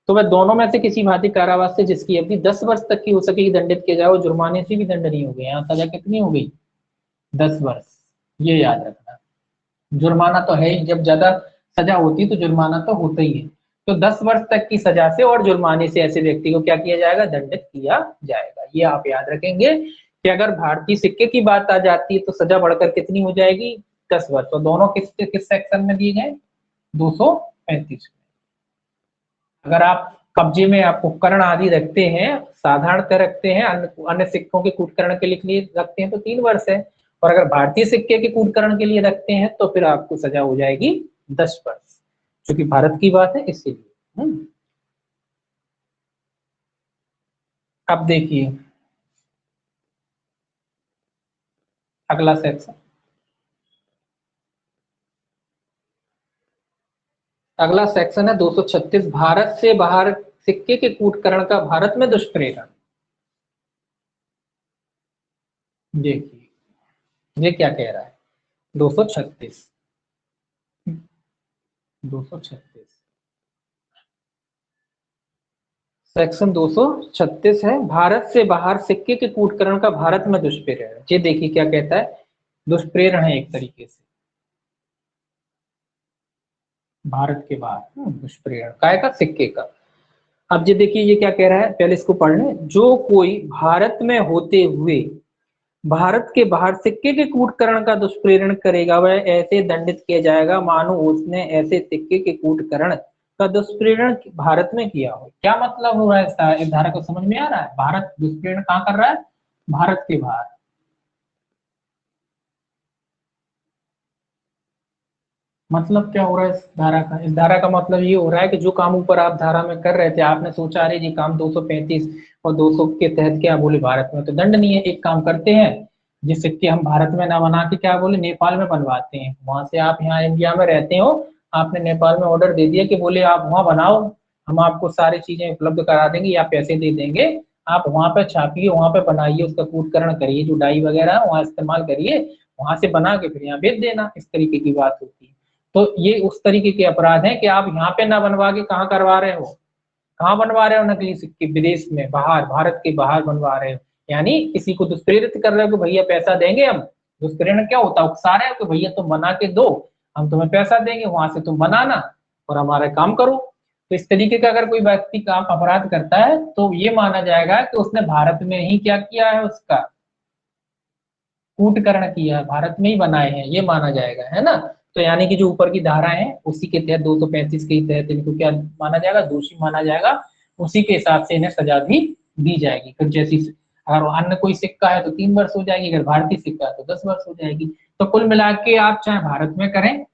तो वह दोनों में से किसी भांति कारावास से जिसकी अवधि 10 वर्ष तक की हो सकेगी दंडित किया जाए, और जुर्माने से भी दंडनीय हो गई। यहाँ सजा कितनी हो गई, 10 वर्ष। ये याद रखना, जुर्माना तो है ही, जब ज्यादा सजा होती है तो जुर्माना तो होता ही है। तो 10 वर्ष तक की सजा से और जुर्माने से ऐसे व्यक्ति को क्या किया जाएगा, दंडित किया जाएगा। ये आप याद रखेंगे कि अगर भारतीय सिक्के की बात आ जाती है तो सजा बढ़कर कितनी हो जाएगी, 10 वर्ष। तो दोनों किस किस सेक्शन में दिए गए, 235। अगर आप कब्जे में आप उपकरण आदि रखते हैं, साधारणतः रखते हैं, अन्य सिक्कों के कूटकरण के लिए रखते हैं तो 3 वर्ष है, और अगर भारतीय सिक्के के कूटकरण के लिए रखते हैं तो फिर आपको सजा हो जाएगी 10 वर्ष, क्योंकि भारत की बात है इसीलिए। अब देखिए अगला सेक्शन, अगला सेक्शन है 236, भारत से बाहर सिक्के के कूटकरण का भारत में दुष्प्रेरण। देखिए ये क्या कह रहा है, 236, 236 सेक्शन 236 है, भारत से बाहर सिक्के के कूटकरण का भारत में दुष्प्रेरण। ये देखिए क्या कहता है, दुष्प्रेरण है एक तरीके से भारत के बाहर दुष्प्रेरण काय का, सिक्के का। अब ये देखिए ये क्या कह रहा है, पहले इसको पढ़ लें। जो कोई भारत में होते हुए भारत के बाहर सिक्के के कूटकरण का दुष्प्रेरण करेगा वह ऐसे दंडित किया जाएगा मानो उसने ऐसे सिक्के के कूटकरण का दुष्प्रेरण भारत में किया हो। क्या मतलब हो रहा है इस धारा को समझ में आ रहा है? भारत दुष्प्रेरण कहाँ कर रहा है? भारत के बाहर। मतलब क्या हो रहा है इस धारा का? इस धारा का मतलब ये हो रहा है कि जो काम ऊपर आप धारा में कर रहे थे, आपने सोचा अरे जी काम 235 और 200 के तहत क्या बोले भारत में तो दंड नहीं है, एक काम करते हैं जिस सिक्के हम भारत में ना बना के क्या बोले नेपाल में बनवाते हैं। वहां से आप यहाँ इंडिया में रहते हो, आपने नेपाल में ऑर्डर दे दिया कि बोले आप वहाँ बनाओ, हम आपको सारी चीजें उपलब्ध करा देंगे या पैसे दे देंगे, आप वहां पे छापिए, वहां पे बनाइए, उसका कूटकरण करिए, जो डाई वगैरह है वहां इस्तेमाल करिए, वहां से बना के फिर यहाँ भेज देना। इस तरीके की बात होती है। तो ये उस तरीके के अपराध हैं कि आप यहाँ पे ना बनवा के कहाँ करवा रहे हो, कहाँ बनवा रहे हो नकली सिक्के? विदेश में, बाहर, भारत के बाहर बनवा रहे हो। यानी किसी को दुष्प्रेरित कर रहे हो कि भैया पैसा देंगे हम। दुष्प्रेरण क्या होता है? उकसा रहे हो कि भैया तुम बना के दो, हम तुम्हें पैसा देंगे, वहां से तुम बनाना और हमारा काम करो। तो इस तरीके का अगर कोई व्यक्ति काम अपराध करता है तो ये माना जाएगा कि उसने भारत में ही क्या किया है, उसका कूटकर्ण किया है, भारत में ही बनाए हैं, ये माना जाएगा, है ना। तो यानी कि जो ऊपर की धारा है उसी के तहत 235 के तहत इनको क्या माना जाएगा? दोषी माना जाएगा। उसी के हिसाब से इन्हें सजा भी दी जाएगी। फिर जैसी अगर अन्य कोई सिक्का है तो 3 वर्ष हो जाएगी, अगर भारतीय सिक्का है तो 10 वर्ष हो जाएगी। तो कुल मिला के आप चाहे भारत में करें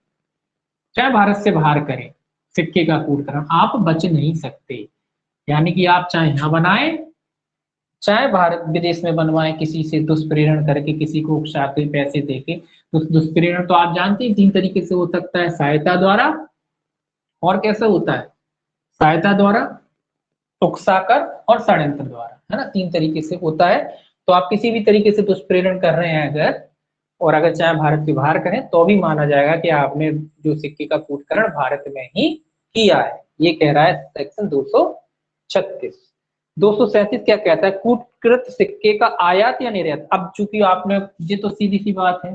चाहे भारत से बाहर करें, सिक्के का कूटकरण आप बच नहीं सकते। यानी कि आप चाहे यहाँ बनाए चाहे भारत विदेश में बनवाए, किसी से दुष्प्रेरण करके, किसी को उकसा के पैसे देके। तो दुष्प्रेरण तो आप जानते हैं 3 तरीके से हो सकता है, सहायता द्वारा, और कैसे होता है? सहायता द्वारा, उकसाकर और षड्यंत्र द्वारा, है ना। 3 तरीके से होता है। तो आप किसी भी तरीके से दुष्प्रेरण कर रहे हैं अगर, और अगर चाहे भारत के बाहर करें तो भी माना जाएगा कि आपने जो सिक्के का कूटकरण भारत में ही किया है। ये कह रहा है सेक्शन 236। 237 क्या कहता है? कूटकृत सिक्के का आयात या निर्यात। अब चूंकि आपने, ये तो सीधी सी बात है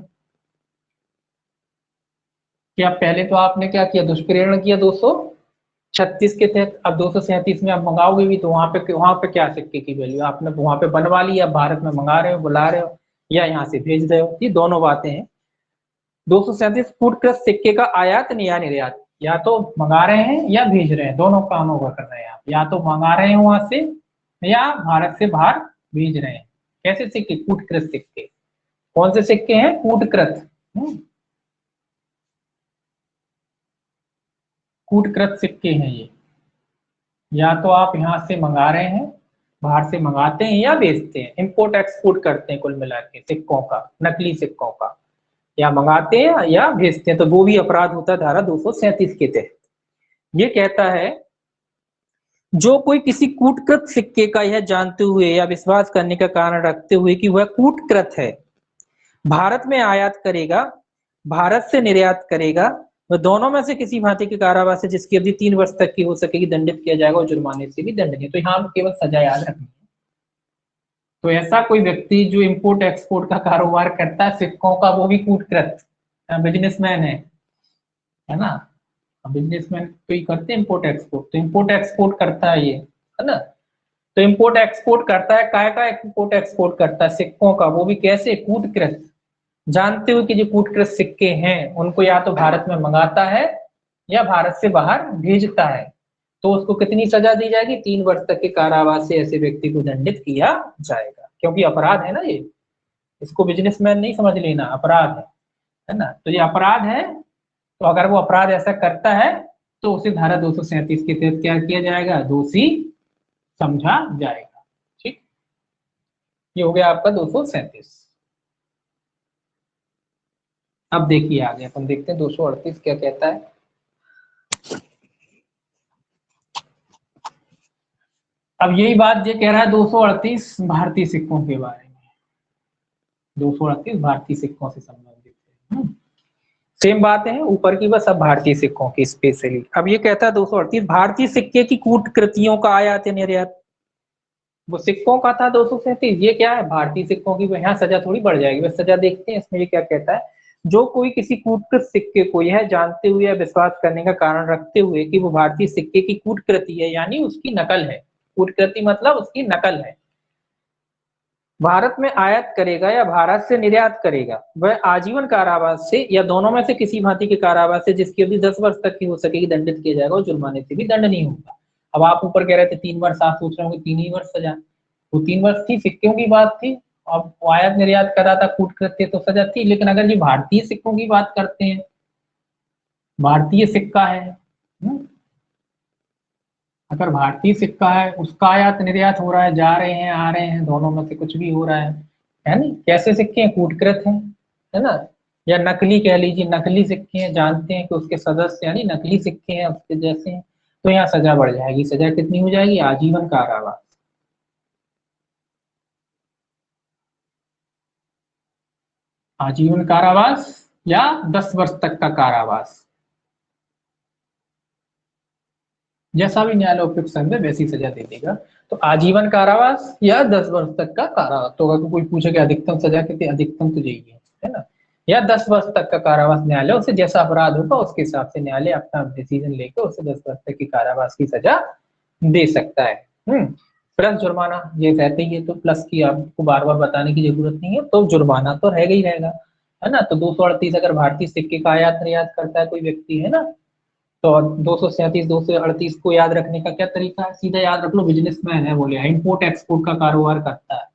कि आप पहले तो आपने क्या किया? दुष्प्रेरण किया 236 के तहत। अब 237 में आप मंगाओगे भी तो वहां पे क्या सिक्के की वैल्यू? आपने वहां पे बनवा लिया, भारत में मंगा रहे हो, बुला रहे हो, या यहाँ से भेज रहे हो, ये दोनों बातें हैं। 237 कूटकृत सिक्के का आयात या निर्यात, या तो मंगा रहे हैं या भेज रहे हैं, दोनों कामों का कर रहे हैं आप। या तो मंगा रहे हैं वहां से या भारत से बाहर भेज रहे हैं। कैसे सिक्के? कूटकृत सिक्के। कौन से सिक्के हैं? कूटकृत। कूटकृत सिक्के हैं ये। या तो आप यहाँ से मंगा रहे हैं, बाहर से मंगाते हैं या बेचते हैं, इंपोर्ट एक्सपोर्ट करते हैं कुल मिला के सिक्कों का, नकली सिक्कों का, या मंगाते हैं या भेजते हैं, तो वो भी अपराध होता है धारा 237 के तहत। ये कहता है जो कोई किसी कूटकृत सिक्के का यह जानते हुए या विश्वास करने का कारण रखते हुए कि वह कूटकृत है भारत में आयात करेगा, भारत से निर्यात करेगा, वह दोनों में से किसी भांति के कारावास से जिसकी अवधि 3 वर्ष तक की हो सकेगी दंडित किया जाएगा और जुर्माने से भी दंडनीय। तो यहाँ केवल सजा याद रखनी है। तो ऐसा कोई व्यक्ति जो इंपोर्ट एक्सपोर्ट का कारोबार करता है सिक्कों का, वो भी कूटकृत बिजनेसमैन है ना। बिजनेसमैन तो ही करते हैं इंपोर्ट एक्सपोर्ट, तो इंपोर्ट एक्सपोर्ट करता है ये, है ना। तो इंपोर्ट एक्सपोर्ट करता है, काय का इंपोर्ट एक्सपोर्ट करता है? सिक्कों का। वो भी कैसे? कूटकृत, जानते हुए कि जो कूटकृत सिक्के हैं उनको या तो भारत में मंगाता है या भारत से बाहर भेजता है। तो उसको कितनी सजा दी जाएगी? 3 वर्ष तक के कारावास से ऐसे व्यक्ति को दंडित किया जाएगा, क्योंकि अपराध है ना ये। इसको बिजनेसमैन नहीं समझ लेना, अपराध है ना। तो ये अपराध है। तो अगर वो अपराध ऐसा करता है तो उसे धारा 237 के तहत क्या किया जाएगा? दोषी समझा जाएगा। ठीक, ये हो गया आपका 237। अब देखिए आगे अपन देखते हैं 238 क्या कहता है। अब यही बात ये कह रहा है 238 भारतीय सिक्कों के बारे में। 238 भारतीय सिक्कों से संबंधित है। सेम बात है ऊपर की, बस अब भारतीय सिक्कों की स्पेशली। अब ये कहता है 238 भारतीय सिक्के की कूटकृतियों का आयात या निर्यात। वो सिक्कों का था 237, ये क्या है? भारतीय सिक्कों की। यहाँ सजा थोड़ी बढ़ जाएगी, बस सजा देखते हैं इसमें ये क्या कहता है। जो कोई किसी कूटकृत सिक्के को यह जानते हुए या विश्वास करने का कारण रखते हुए कि वो भारतीय सिक्के की कूटकृति है, यानी उसकी नकल है। कूटकृति मतलब उसकी नकल है, भारत में आयात करेगा या भारत से निर्यात करेगा वह आजीवन कारावास से या दोनों में से किसी भांति के कारावास से जिसकी अवधि 10 वर्ष तक की हो सकेगी दंडित किया जाएगा और जुर्माने से भी दंड नहीं होगा। अब आप ऊपर कह रहे थे 3 वर्ष, आप सोच रहे होंगे 3 ही वर्ष सजा, तो 3 वर्ष थी, सिक्कों की बात थी। अब आयात निर्यात करा था, कूट कृत्य तो सजा थी, लेकिन अगर ये भारतीय सिक्कों की बात करते हैं, भारतीय सिक्का है, अगर भारतीय सिक्का है उसका आयात निर्यात हो रहा है, जा रहे हैं आ रहे हैं, दोनों में से कुछ भी हो रहा है नहीं, कैसे सिक्के हैं, कूटकृत हैं, है ना, या नकली कह लीजिए, नकली सिक्के हैं, जानते हैं कि उसके सदस्य यानी नकली सिक्के हैं उसके जैसे हैं, तो यहाँ सजा बढ़ जाएगी। सजा कितनी हो जाएगी, आजीवन कारावास। आजीवन कारावास या 10 वर्ष तक का कारावास, जैसा भी न्यायालय उपयुक्त समझे वैसी सजा दे देगा। तो आजीवन कारावास या 10 वर्ष तक का कारावास। तो अगर कोई पूछे कि अधिकतम सजा कितनी, अधिकतम तो यही है ना, या 10 वर्ष तक का कारावास। न्यायालय उसे जैसा अपराध होगा उसके हिसाब से न्यायालय अपना डिसीजन लेकर उसे 10 वर्ष तक की कारावास की सजा दे सकता है। प्लस जुर्माना, ये कहते ही है तो प्लस की आपको बार बार बताने की जरूरत नहीं है, तो जुर्माना तो रहेगा ही रहेगा, है ना। तो 238 अगर भारतीय सिक्के का आयात निर्यात करता है कोई व्यक्ति, है ना, तो 237 238 को याद रखने का क्या तरीका है, सीधा याद रख लो, बिजनेसमैन है बोले, इंपोर्ट एक्सपोर्ट का कारोबार करता है,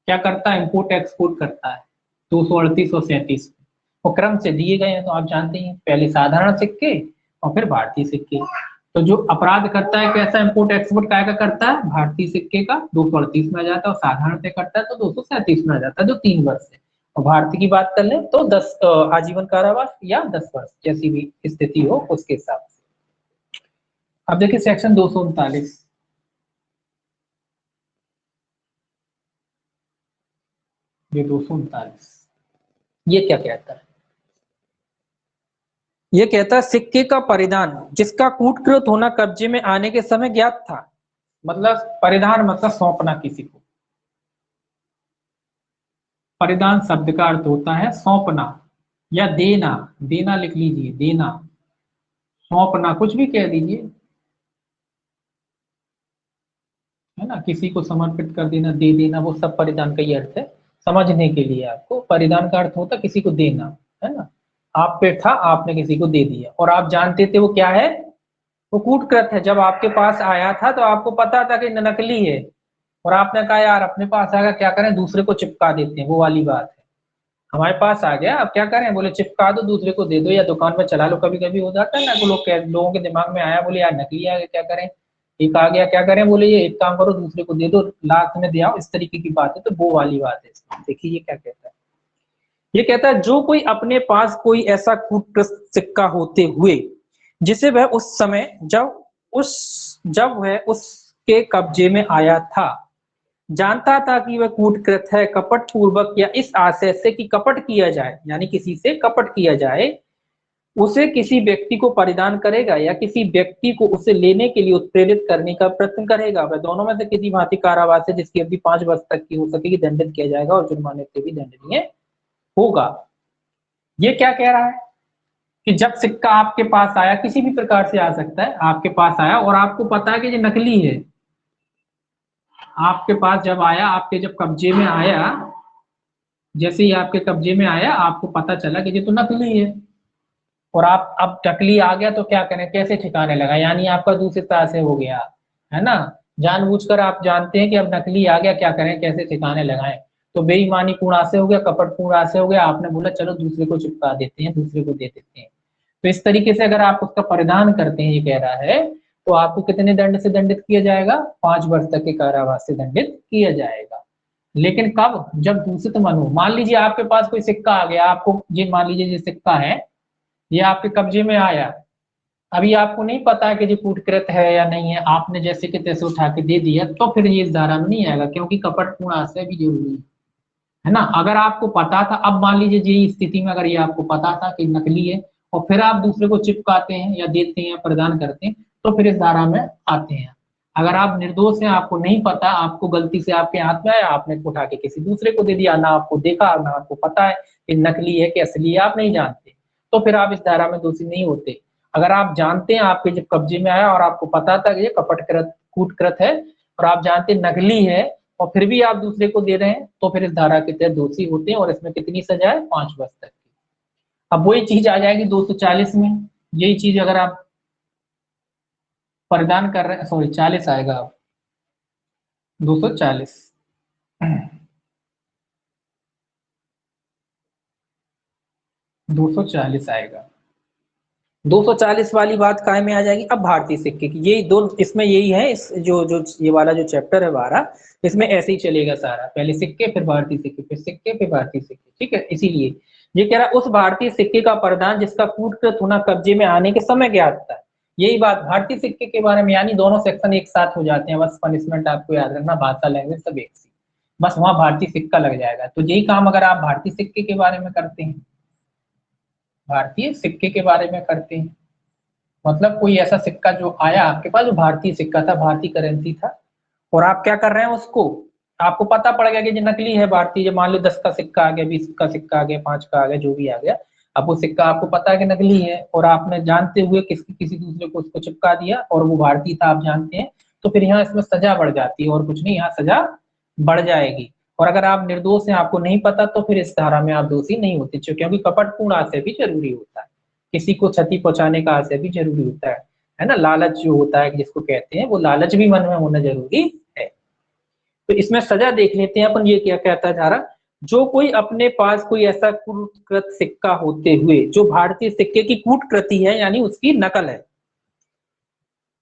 क्या करता है, इंपोर्ट एक्सपोर्ट करता है। 238 और 37 वो क्रम से दिए गए हैं, तो आप जानते हैं पहले साधारण सिक्के और फिर भारतीय सिक्के। तो जो अपराध करता है कैसा, इंपोर्ट एक्सपोर्ट काय का करता है, भारतीय सिक्के का 238 में आ जाता है, और साधारण से करता है तो 237 में आ जाता है, जो 3 वर्ष है। और भारतीय की बात कर ले तो 10 आजीवन कारावास या 10 वर्ष, जैसी भी स्थिति हो उसके हिसाब से। अब देखिए सेक्शन 239, ये 239 ये क्या कहता है, ये कहता है सिक्के का परिधान जिसका कूटकृत होना कब्जे में आने के समय ज्ञात था। मतलब परिधान मतलब सौंपना किसी को, परिधान शब्द का अर्थ होता है सौंपना या देना, देना लिख लीजिए, देना, सौंपना कुछ भी कह दीजिए, है ना, किसी को समर्पित कर देना, दे देना, वो सब परिधान का ही अर्थ है। समझने के लिए आपको, परिधान का अर्थ होता है किसी को देना, है ना, आप पे था आपने किसी को दे दिया और आप जानते थे वो क्या है, वो कूटकृत है। जब आपके पास आया था तो आपको पता था कि नकली है, और आपने कहा यार अपने पास आएगा क्या करें, दूसरे को चिपका देते हैं, वो वाली बात है। हमारे पास आ गया अब क्या करें, बोले चिपका दो, दूसरे को दे दो या दुकान में चला लो। कभी कभी हो जाता है ना, लोगों के दिमाग में आया, बोले यार नकली आ गया क्या करें, एक आ गया क्या करें, बोले ये एक काम करो दूसरे को दे दो, लाख में दे आओ, इस तरीके की बात है। तो वो वाली बात है। देखिए ये क्या कहता है, ये कहता है जो कोई अपने पास कोई ऐसा कूटप्रस्त सिक्का होते हुए जिसे वह उस समय जब वह उसके कब्जे में आया था जानता था कि वह कूटकृत है, कपट पूर्वक या इस आशय से कि कपट किया जाए, यानी किसी से कपट किया जाए, उसे किसी व्यक्ति को परिधान करेगा या किसी व्यक्ति को उसे लेने के लिए उत्प्रेरित करने का प्रयत्न करेगा, वह दोनों में से किसी भांति कारावास है जिसकी अवधि 5 वर्ष तक की हो सकेगी दंडित किया जाएगा और जुर्माने से भी दंडनीय होगा। ये क्या कह रहा है कि जब सिक्का आपके पास आया, किसी भी प्रकार से आ सकता है, आपके पास आया और आपको पता है कि ये नकली है, आपके पास जब आया, आपके जब कब्जे में आया, जैसे ही आपके कब्जे में आया आपको पता चला कि ये तो नकली है, और आप अब नकली आ गया तो क्या करें, कैसे ठिकाने लगा, यानी आपका दूसरी तरह से हो गया, है ना, जानबूझकर आप जानते हैं कि अब नकली आ गया, क्या करें कैसे ठिकाने लगाएं। तो बेईमानी पूर्ण आशय हो गया, कपट पूर्ण आशय हो गया, आपने बोला चलो दूसरे को चिपका देते हैं, दूसरे को दे देते हैं। तो इस तरीके से अगर आप उसका परिधान करते हैं, ये कह रहा है, तो आपको कितने दंड से दंडित किया जाएगा, 5 वर्ष तक के कारावास से दंडित किया जाएगा। लेकिन कब, जब दूषित मन हो। मान लीजिए आपके पास कोई सिक्का आ गया, आपको ये मान लीजिए ये सिक्का है, ये आपके कब्जे में आया, अभी आपको नहीं पता कि ये कूटकृत है या नहीं है, आपने जैसे कि तैसे उठा के दे दिया, तो फिर ये इस धारा में नहीं आएगा, क्योंकि कपटपूर्ण आशय भी जरूरी है ना। अगर आपको पता था, अब मान लीजिए ये स्थिति में अगर ये आपको पता था कि नकली है और फिर आप दूसरे को चिपकाते हैं या देते हैं या प्रदान करते हैं, तो फिर इस धारा में आते हैं। अगर आप निर्दोष हैं, आपको नहीं पता, आपको गलती से आपके हाथ में आया, आपने उठा के किसी दूसरे को दे दिया, ना आपको देखा ना आपको पता है कि नकली है कि असली है, आप नहीं जानते, तो फिर आप इस धारा में दोषी नहीं होते। अगर आप जानते हैं, आपके जब कब्जे में आया और आपको पता था कि ये कपटकृत कूटकृत है, और आप जानते नकली है और फिर भी आप दूसरे को दे रहे हैं तो फिर इस धारा के तहत दोषी होते हैं और इसमें कितनी सजा है, 5 वर्ष तक की। अब वही चीज आ जाएगी 240 में, यही चीज अगर आप प्रदान कर रहे हैं, सॉरी 40 आएगा, 240 240 आएगा। 240 वाली बात काय में आ जाएगी, अब भारतीय सिक्के की, यही दो इसमें यही है, इस जो जो ये वाला जो चैप्टर है 12, इसमें ऐसे ही चलेगा सारा, पहले सिक्के फिर भारतीय सिक्के फिर सिक्के फिर भारतीय सिक्के, ठीक है। इसीलिए ये कह रहा उस भारतीय सिक्के का प्रदान जिसका कूटकृत होना कब्जे में आने के समय ज्ञात था। यही बात भारतीय सिक्के के बारे में, यानी दोनों सेक्शन एक साथ हो जाते हैं, बस पनिशमेंट आपको याद रखना, भाषा लैंग्वेज सब एक सी, बस वहां भारतीय सिक्का लग जाएगा। तो यही काम अगर आप भारतीय सिक्के के बारे में करते हैं, भारतीय सिक्के के बारे में करते हैं, मतलब कोई ऐसा सिक्का जो आया आपके पास जो भारतीय सिक्का था, भारतीय करेंसी था, और आप क्या कर रहे हैं उसको, आपको पता पड़ गया कि ये नकली है भारतीय, जो मान लो 10 का सिक्का आ गया, 20 का सिक्का आ गया, 5 का आ गया, जो भी आ गया, अब वो सिक्का आपको पता है कि नकली है, और आपने जानते हुए किसी दूसरे को उसको चिपका दिया और वो भारतीय था, आप जानते हैं, तो फिर यहाँ इसमें सजा बढ़ जाती है, और कुछ नहीं, यहाँ सजा बढ़ जाएगी। और अगर आप निर्दोष हैं, आपको नहीं पता, तो फिर इस धारा में आप दोषी नहीं होते, क्योंकि कपटपूर्ण आशय भी जरूरी होता है, किसी को क्षति पहुंचाने का आशय भी जरूरी होता है ना, लालच जो होता है जिसको कहते हैं, वो लालच भी मन में होना जरूरी है। तो इसमें सजा देख लेते हैं अपन, ये क्या कहता है धारा, जो कोई अपने पास कोई ऐसा कूटकृत सिक्का होते हुए जो भारतीय सिक्के की कूटकृति है, यानी उसकी नकल है,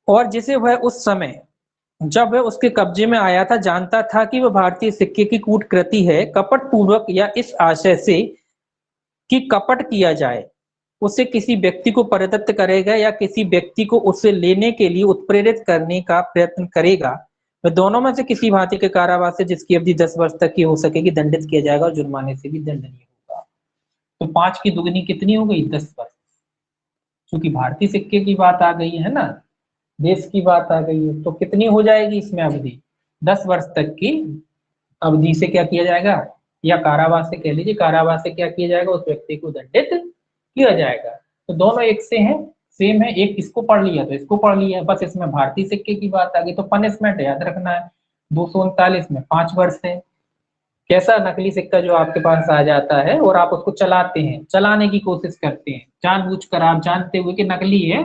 और जिसे वह उस समय जब वह उसके कब्जे में आया था जानता था कि वह भारतीय सिक्के की कूटकृति है, कपट पूर्वक या इस आशय से कि कपट किया जाए, उसे किसी व्यक्ति को प्रदत्त करेगा या किसी व्यक्ति को उसे लेने के लिए उत्प्रेरित करने का प्रयत्न करेगा, वह दोनों में से किसी भांति के कारावास से जिसकी अवधि 10 वर्ष तक की हो सकेगी दंडित किया जाएगा और जुर्माने से भी दंडनीय होगा। तो 5 की दुगनी कितनी हो गई, 10 वर्ष, क्योंकि भारतीय सिक्के की बात आ गई है ना, देश की बात आ गई है, तो कितनी हो जाएगी इसमें अवधि, 10 वर्ष तक की अवधि से क्या किया जाएगा, या कारावास से कह लीजिए, कारावास से क्या किया जाएगा, उस व्यक्ति को दंडित किया जाएगा। तो दोनों एक से हैं, सेम है, एक इसको पढ़ लिया तो इसको पढ़ लिया, बस इसमें भारतीय सिक्के की बात आ गई। तो पनिशमेंट याद रखना है, 239 में 5 वर्ष है। कैसा नकली सिक्का जो आपके पास आ जाता है और आप उसको चलाते हैं, चलाने की कोशिश करते हैं, जानबूझकर आप जानते हुए कि नकली है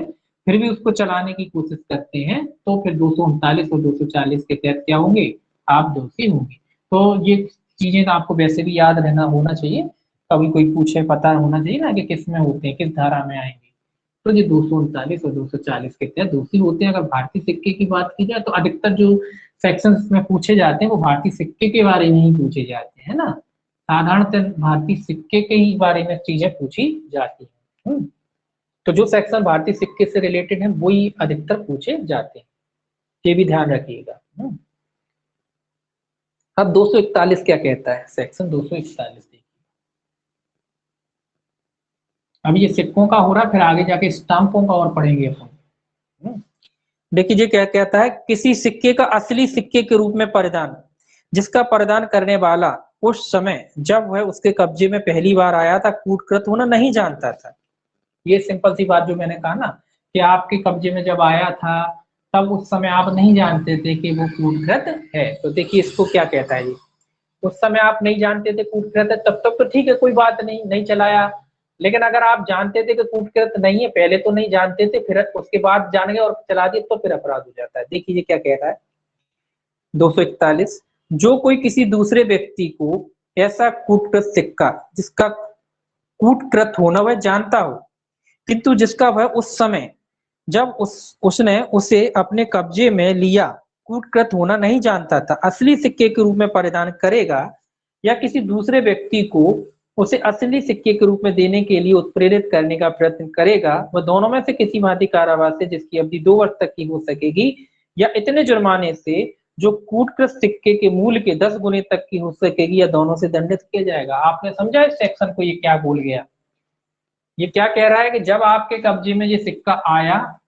फिर भी उसको चलाने की कोशिश करते हैं, तो फिर 239 और 240 के तहत क्या होंगे, आप दोषी होंगे। तो ये चीजें तो आपको वैसे भी याद रहना होना चाहिए, कभी कोई पूछे पता होना चाहिए ना कि किस में होते हैं, किस धारा में आएंगे। तो ये 239 और 240 के तहत दोषी होते हैं। अगर भारतीय सिक्के की बात की जाए तो अधिकतर जो सेक्शंस में पूछे जाते हैं वो भारतीय सिक्के के बारे में ही पूछे जाते हैं ना, साधारणतः भारतीय सिक्के के ही बारे में चीजें पूछी जाती हैं। तो जो सेक्शन भारतीय सिक्के से रिलेटेड है वही अधिकतर पूछे जाते हैं, ये भी ध्यान रखिएगा। अब 241 क्या कहता है, सेक्शन 241 देखिए, अब ये सिक्कों का हो रहा, फिर आगे जाके स्टाम्पों का और पढ़ेंगे अपन। देखिए ये क्या कहता है, किसी सिक्के का असली सिक्के के रूप में परिधान जिसका प्रदान करने वाला उस समय जब वह उसके कब्जे में पहली बार आया था कूटकृत होना नहीं जानता था। ये सिंपल सी बात जो मैंने कहा ना कि आपके कब्जे में जब आया था तब उस समय आप नहीं जानते थे कि वो कूटकृत है। तो देखिए इसको क्या कहता है, ये उस समय आप नहीं जानते थे कूटकृत है, तब तक तो ठीक है, कोई बात नहीं, नहीं चलाया। लेकिन अगर आप जानते थे कि कूटकृत नहीं है, पहले तो नहीं जानते थे, फिर उसके बाद जान गए और चला दिए, तो फिर अपराध हो जाता है। देखिए क्या कह रहा है 241, जो कोई किसी दूसरे व्यक्ति को ऐसा कूटकृत सिक्का जिसका कूटकृत होना वह जानता हो किंतु जिसका वह उस समय जब उसने उसे अपने कब्जे में लिया कूटकृत होना नहीं जानता था असली सिक्के के रूप में परिधान करेगा या किसी दूसरे व्यक्ति को उसे असली सिक्के के रूप में देने के लिए उत्प्रेरित करने का प्रयत्न करेगा, वह दोनों में से किसी भांति कारावास से जिसकी अवधि 2 वर्ष तक की हो सकेगी या इतने जुर्माने से जो कूटकृत सिक्के के मूल्य के 10 गुने तक की हो सकेगी या दोनों से दंडित किया जाएगा। आपने समझा इस सेक्शन को, ये क्या बोल गया, ये क्या कह रहा है कि जब आपके कब्जे में ये सिक्का आया,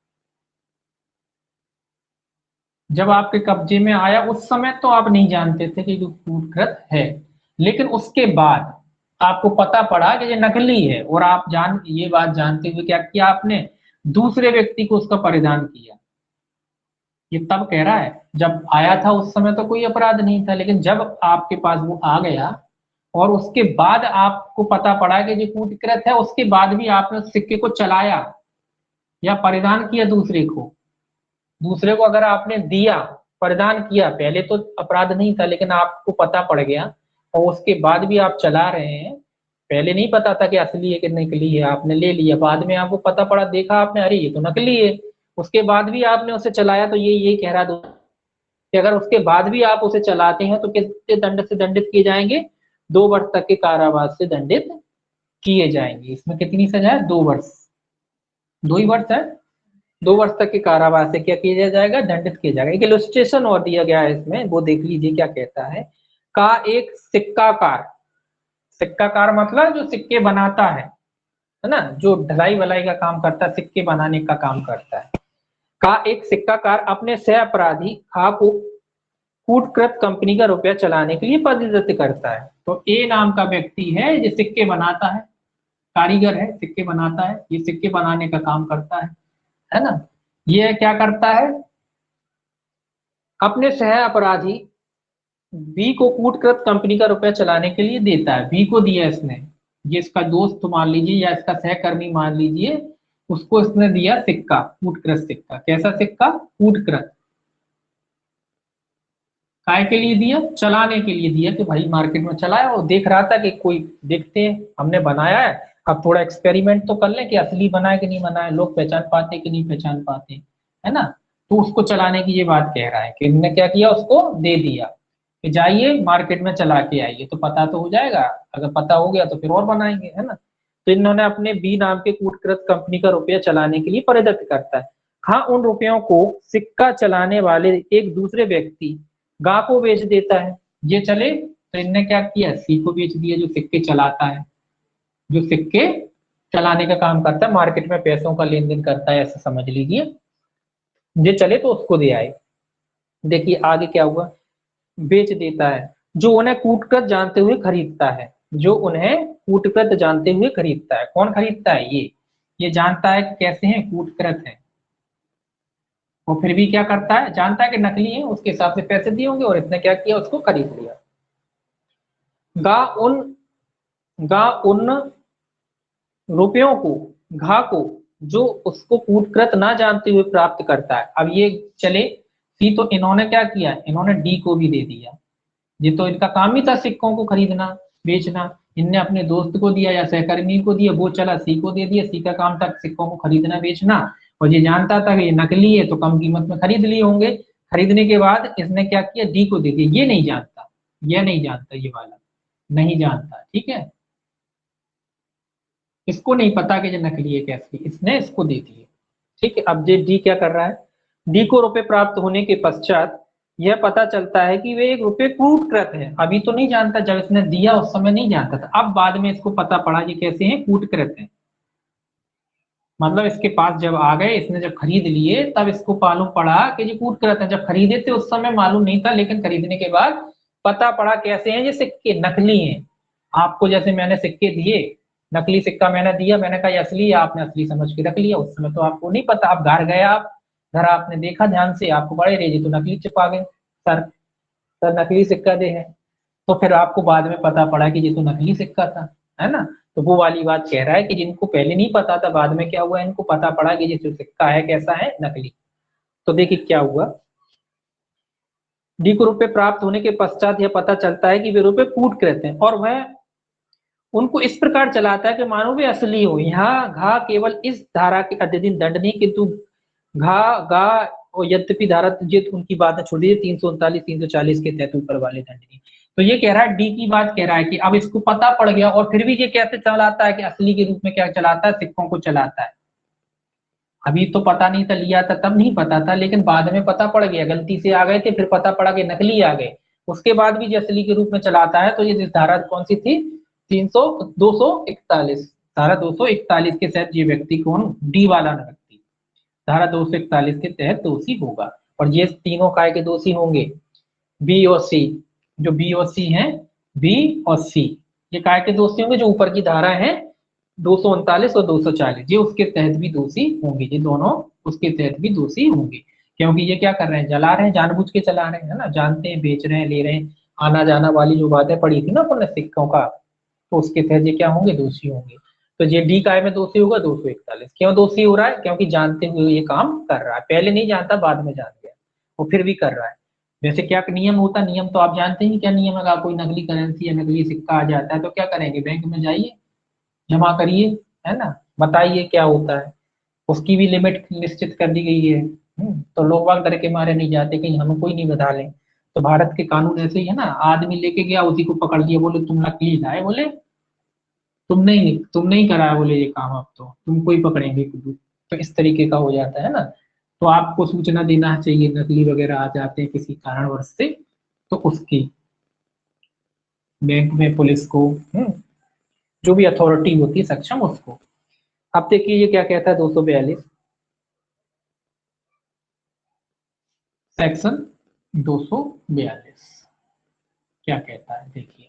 जब आपके कब्जे में आया उस समय तो आप नहीं जानते थे कि जो कूटकृत है, लेकिन उसके बाद आपको पता पड़ा कि ये नकली है और आप ये बात जानते हुए क्या किया आपने, दूसरे व्यक्ति को उसका परिधान किया, ये तब कह रहा है जब आया था उस समय तो कोई अपराध नहीं था, लेकिन जब आपके पास वो आ गया और उसके बाद आपको पता पड़ा कि जो कूटकृत है, उसके बाद भी आपने उस सिक्के को चलाया या परिधान किया दूसरे को अगर आपने दिया, परिधान किया, पहले तो अपराध नहीं था लेकिन आपको पता पड़ गया और उसके बाद भी आप चला रहे हैं, पहले नहीं पता था कि असली है कि नकली है, आपने ले लिया, बाद में आपको पता पड़ा, देखा आपने अरे ये तो नकली है, उसके बाद भी आपने उसे चलाया, तो ये कह रहा है कि अगर उसके बाद भी आप उसे चलाते हैं तो कितने दंड से दंडित किए जाएंगे, 2 वर्ष तक के कारावास से दंडित किए जाएंगे। इसमें कितनी सजा है, 2 वर्ष, 2 ही वर्ष है, 2 वर्ष तक के कारावास से क्या किया जाएगा, दंडित किया जाएगा। एक इलस्ट्रेशन और दिया गया है इसमें, वो देख लीजिए क्या कहता है। का एक सिक्काकार, सिक्काकार मतलब जो सिक्के बनाता है ना, जो ढलाई वलाई का काम करता है, सिक्के बनाने का काम करता है, का एक सिक्काकार अपने सह अपराधी खा को कूटकृत कंपनी का रुपया चलाने के लिए पदोन्नति करता है। तो ए नाम का व्यक्ति है जो सिक्के बनाता है, कारीगर है, सिक्के बनाता है, ये सिक्के बनाने का काम करता है ना। ये क्या करता है, अपने सह अपराधी बी को कूटकृत कंपनी का रुपया चलाने के लिए देता है, बी को दिया इसने, ये इसका दोस्त मान लीजिए या इसका सहकर्मी मान लीजिए, उसको इसने दिया सिक्का, कूटकृत सिक्का। कैसा सिक्का, कूटकृत। काय के लिए दिया, चलाने के लिए दिया, कि भाई मार्केट में चलाया, वो देख रहा था कि कोई, देखते हैं हमने बनाया है, अब थोड़ा एक्सपेरिमेंट तो कर लें कि असली बना है कि नहीं बना है, लोग पहचान पाते कि नहीं पहचान पाते, है ना। तो उसको चलाने की ये बात कह रहा है कि इन्होंने क्या किया, उसको दे दिया कि जाइए मार्केट में चला के आइए, तो पता तो हो जाएगा, अगर पता हो गया तो फिर और बनाएंगे, है ना। तो इन्होंने अपने बी नाम के कूटकृत कंपनी का रुपया चलाने के लिए परिदत्त करता है। हाँ, उन रुपयों को सिक्का चलाने वाले एक दूसरे व्यक्ति गा को बेच देता है, ये चले, तो इनने क्या किया, सी को बेच दिया जो सिक्के चलाता है, जो सिक्के चलाने का काम करता है, मार्केट में पैसों का लेन देन करता है, ऐसा समझ लीजिए, ये चले तो उसको दे आए। देखिए आगे क्या हुआ, बेच देता है, जो उन्हें कूटकृत जानते हुए खरीदता है, जो उन्हें कूटकृत जानते हुए खरीदता है। कौन खरीदता है, ये जानता है कि कैसे हैं, कूटकृत है, वो फिर भी क्या करता है, जानता है कि नकली है, उसके हिसाब से पैसे दिए होंगे और इसने क्या किया, उसको खरीद लिया। गा उन गा उन रुपयों को, घा को, जो उसको कूटकृत ना जानते हुए प्राप्त करता है। अब ये चले सी, तो इन्होंने क्या किया, इन्होंने डी को भी दे दिया, ये तो इनका काम ही था सिक्कों को खरीदना बेचना, इनने अपने दोस्त को दिया या सहकर्मी को दिया, वो चला सी को दे दिया, सी का काम था सिक्कों को खरीदना बेचना, और ये जानता था कि ये नकली है तो कम कीमत में खरीद लिए होंगे, खरीदने के बाद इसने क्या किया, डी को दे दिया। ये नहीं जानता, ये नहीं जानता, ये वाला नहीं जानता, ठीक है, इसको नहीं पता कि ये नकली है कैसी, इसने इसको दे दिए, ठीक है। अब ये डी क्या कर रहा है, डी को रुपए प्राप्त होने के पश्चात यह पता चलता है कि वे एक रुपए कूटकृत है। अभी तो नहीं जानता, जब इसने दिया उस समय नहीं जानता था, अब बाद में इसको पता पड़ा कि कैसे हैं, कूटकृत है। मतलब इसके पास जब आ गए, इसने जब खरीद लिए तब इसको मालूम पड़ा कि ये कूटकृत है। जब खरीदे थे उस समय मालूम नहीं था, लेकिन खरीदने के बाद पता पड़ा कैसे हैं, ये सिक्के नकली हैं। आपको जैसे मैंने सिक्के दिए, नकली सिक्का मैंने दिया, मैंने कहा ये असली है, आपने असली समझ के रख लिया, उस समय तो आपको नहीं पता, आप घर गए, आप घर आपने देखा ध्यान से, आपको बड़े रेजी तो नकली चिपा गए, सर नकली सिक्का दे है, तो फिर आपको बाद में पता पड़ा कि ये तो नकली सिक्का था, है ना। तो वो वाली बात कह रहा है कि जिनको पहले नहीं पता था, बाद में क्या हुआ, इनको पता पड़ा कि ये जो सिक्का है कैसा है, नकली। तो देखिए क्या हुआ, डी को रुपए प्राप्त होने के पश्चात यह पता चलता है कि वे रुपए कूटकृत हैं, और वह उनको इस प्रकार चलाता है कि मानो वे असली हो। यहाँ घा केवल इस धारा के अधीन दंड नहीं, किंतु घा गा और यद्यपि धारा तुझे उनकी बात छोड़ दी, 339 340 के तहत ऊपर वाले दंड नहीं। तो ये कह रहा है, डी की बात कह रहा है कि अब इसको पता पड़ गया, और फिर भी ये कैसे चलाता है कि असली के रूप में क्या चलाता है, सिक्कों को चलाता है। अभी तो पता नहीं था, लिया था तब नहीं पता था, लेकिन बाद में पता पड़ गया, गलती से आ गए थे, फिर पता पड़ा कि नकली आ गए, उसके बाद भी ये असली के रूप में चलाता है। तो ये धारा कौन सी थी, 241, धारा 241 के तहत ये व्यक्ति कौन, डी वाला व्यक्ति धारा 241 के तहत दोषी होगा। और ये तीनों काय के दोषी होंगे, बी और सी, जो बी और सी हैं, बी और सी ये काय के दोषी होंगे, जो ऊपर की धारा है 239 और 240, ये उसके तहत भी दोषी होंगे, ये दोनों उसके तहत भी दोषी होंगे। क्योंकि ये क्या कर रहे हैं, जला रहे हैं, जानबूझ के चला रहे हैं, है ना, जानते हैं, बेच रहे हैं, ले रहे हैं, आना जाना वाली जो बातें पड़ी थी ना अपन ने सिक्कों का, तो उसके तहत ये क्या होंगे, दोषी होंगे। तो ये डी काय में दोषी होगा 241। क्यों दोषी हो रहा है, क्योंकि जानते हुए ये काम कर रहा है, पहले नहीं जानता बाद में जान गया, वो फिर भी कर रहा है। जैसे क्या नियम होता है, नियम तो आप जानते हैं क्या नियम है, अगर कोई नकली करेंसी या नकली सिक्का आ जाता है तो क्या करेंगे, बैंक में जाइए, जमा करिए, है ना, बताइए क्या होता है, उसकी भी लिमिट निश्चित कर दी गई है। तो लोग बाग डर के मारे नहीं जाते कहीं हमें कोई नहीं बता ले। तो भारत के कानून ऐसे ही है ना, आदमी लेके गया, उसी को पकड़ लिया, बोले तुम नकली लाए, बोले तुम नहीं कराया, बोले ये काम, अब तो तुमको ही पकड़ेंगे खुद। तो इस तरीके का हो जाता है ना। तो आपको सूचना देना चाहिए, नकली वगैरह आ जाते हैं किसी कारणवश से, तो उसकी बैंक में पुलिस को, जो भी अथॉरिटी होती है सक्षम, उसको। अब देखिए ये क्या कहता है 242, सेक्शन 242 क्या कहता है, देखिए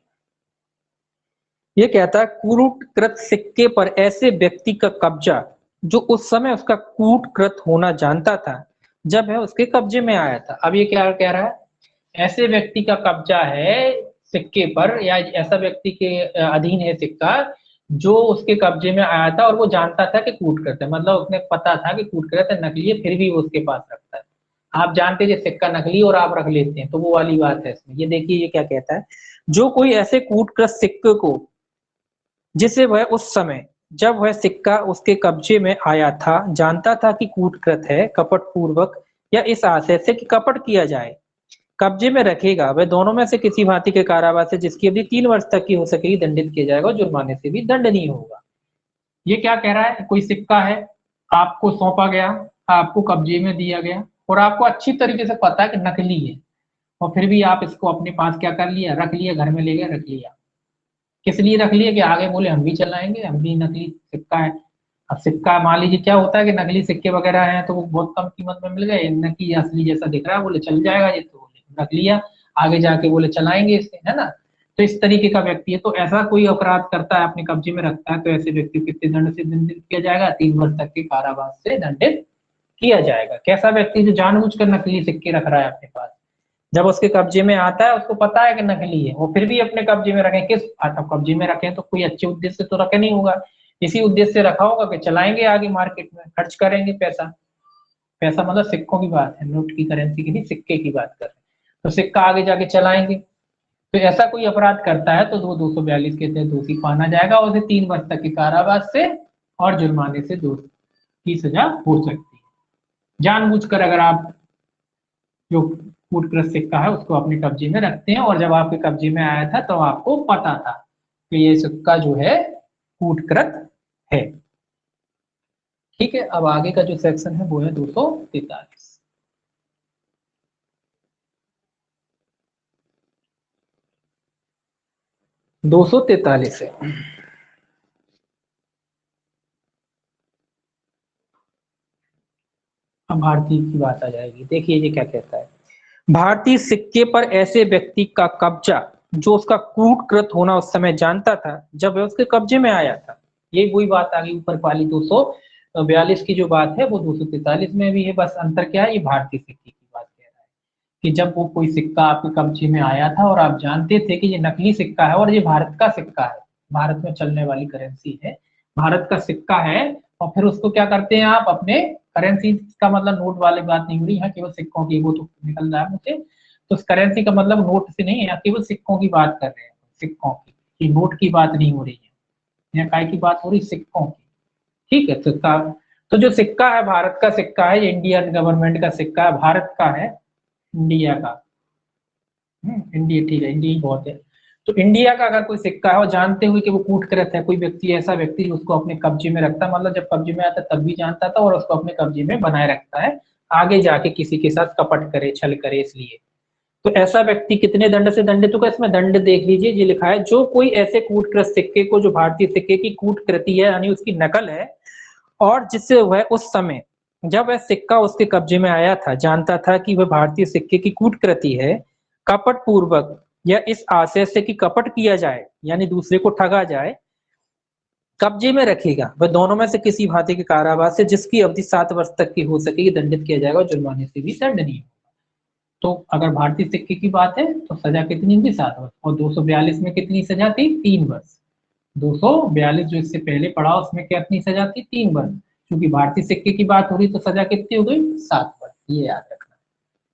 ये कहता है, कूटकृत सिक्के पर ऐसे व्यक्ति का कब्जा जो उस समय उसका कूटकृत होना जानता था जब है उसके कब्जे में आया था। अब ये क्या कह रहा है, ऐसे व्यक्ति का कब्जा है सिक्के पर, या ऐसा व्यक्ति के अधीन है सिक्का जो उसके कब्जे में आया था और वो जानता था कि कूटकृत है, मतलब उसने पता था कि कूटकृत है, नकली है, फिर भी वो उसके पास रखता है। आप जानते थे सिक्का नकली और आप रख लेते हैं, तो वो वाली बात है इसमें। ये देखिए ये क्या कहता है, जो कोई ऐसे कूटकृत सिक्के को जिसे वह उस समय जब वह सिक्का उसके कब्जे में आया था जानता था कि कूटकृत है, कपट पूर्वक या इस आशय से कि कपट किया जाए, कब्जे में रखेगा, वह दोनों में से किसी भांति के कारावास से जिसकी अवधि 3 वर्ष तक की हो सकेगी दंडित किया जाएगा और जुर्माने से भी दंडनीय होगा। ये क्या कह रहा है, कोई सिक्का है, आपको सौंपा गया, आपको कब्जे में दिया गया, और आपको अच्छी तरीके से पता है कि नकली है, और फिर भी आप इसको अपने पास क्या कर लिया, रख लिया, घर में ले गए, रख लिया। किस लिए रख लिए, कि आगे बोले हम भी चलाएंगे, हम भी नकली सिक्का है। अब सिक्का मान लीजिए क्या होता है कि नकली सिक्के वगैरह हैं तो वो बहुत कम कीमत में मिल गए, नकली असली जैसा दिख रहा है, बोले चल जाएगा ये, तो बोले रख लिया, आगे जाके बोले चलाएंगे इसे, है ना। तो इस तरीके का व्यक्ति है, तो ऐसा कोई अपराध करता है, अपने कब्जे में रखता है, तो ऐसे व्यक्ति को कितने दंड से दंडित किया जाएगा, 3 वर्ष तक के कारावास से दंडित किया जाएगा। कैसा व्यक्ति जो जानबूझकर नकली सिक्के रख रहा है अपने पास, जब उसके कब्जे में आता है उसको पता है कि नकली है, वो फिर भी अपने कब्जे में रखे, किस कब्जे में रखे, तो कोई अच्छे उद्देश्य से तो रखे नहीं होगा, इसी उद्देश्य से रखा होगा कि चलाएंगे आगे मार्केट में, खर्च करेंगे पैसा। पैसा मतलब सिक्कों की बात है, नोट की करेंसी की नहीं, सिक्के की बात कर रहे हैं, तो सिक्का आगे जाके चलाएंगे। तो ऐसा कोई अपराध करता है तो 242 के तहत दोषी माना जाएगा, और उसे 3 वर्ष तक के कारावास से और जुर्माने से 2 की सजा हो सकती है। जानबूझकर अगर आप जो कूटकृत सिक्का है उसको अपने कब्जे में रखते हैं, और जब आपके कब्जे में आया था तो आपको पता था कि ये सिक्का जो है कूटकृत है। ठीक है, अब आगे का जो सेक्शन है वो है 243। 243 है, अब भारतीय की बात आ जाएगी। देखिए ये क्या कहता है, भारतीय सिक्के पर ऐसे व्यक्ति का कब्जा जो उसका कूटकृत होना उस समय जानता था जब वह उसके कब्जे में आया था। ये वही बात आ गई ऊपर वाली 242 की जो बात है वो 243 में भी है, बस अंतर क्या है, ये भारतीय सिक्के की बात कह रहा है कि जब वो कोई सिक्का आपके कब्जे में आया था और आप जानते थे कि ये नकली सिक्का है और ये भारत का सिक्का है, भारत में चलने वाली करेंसी है, भारत का सिक्का है, और फिर उसको क्या करते हैं आप अपने करेंसी का मतलब नोट वाली बात नहीं हो रही है, केवल सिक्कों की, वो तो निकल रहा है मुझे, तो उस करेंसी का मतलब नोट से नहीं है, केवल सिक्कों की बात कर रहे हैं, सिक्कों की, कि नोट की बात नहीं हो रही है, यहाँ काय की बात हो रही, सिक्कों की। ठीक है, सिक्का, तो जो सिक्का है भारत का सिक्का है, ये इंडियन गवर्नमेंट का सिक्का है, भारत का है, इंडिया का। इंडिया, ठीक है, इंडिया ही बहुत है। तो इंडिया का अगर कोई सिक्का है और जानते हुए कि वो कूटकृत है, कोई व्यक्ति, ऐसा व्यक्ति जो उसको अपने कब्जे में रखता है, मतलब जब कब्जे में आता तब भी जानता था और उसको अपने कब्जे में बनाए रखता है, आगे जाके किसी के साथ कपट करे, छल करे, इसलिए तो ऐसा व्यक्ति कितने दंड से दंडित होगा, इसमें दंड देख लीजिए, ये लिखा है, जो कोई ऐसे कूटकृत सिक्के को जो भारतीय सिक्के की कूटकृति है यानी उसकी नकल है, और जिससे वह उस समय जब वह सिक्का उसके कब्जे में आया था जानता था कि वह भारतीय सिक्के की कूटकृति है, कपट पूर्वक या इस आशय से कि कपट किया जाए यानी दूसरे को ठगा जाए, कब्जे में रखेगा वह दोनों में से किसी भांति के कारावास से जिसकी अवधि 7 वर्ष तक की हो सकेगी दंडित किया जाएगा और जुर्माने से भी दंडनीय। तो अगर भारतीय सिक्के की बात है तो सजा कितनी होगी 7 वर्ष, और 242 में कितनी सजा थी 3 वर्ष। 242 जो इससे पहले पढ़ा उसमें कितनी सजा थी 3 वर्ष, क्योंकि भारतीय सिक्के की बात हो रही तो सजा कितनी हो गई 7 वर्ष, ये याद रखना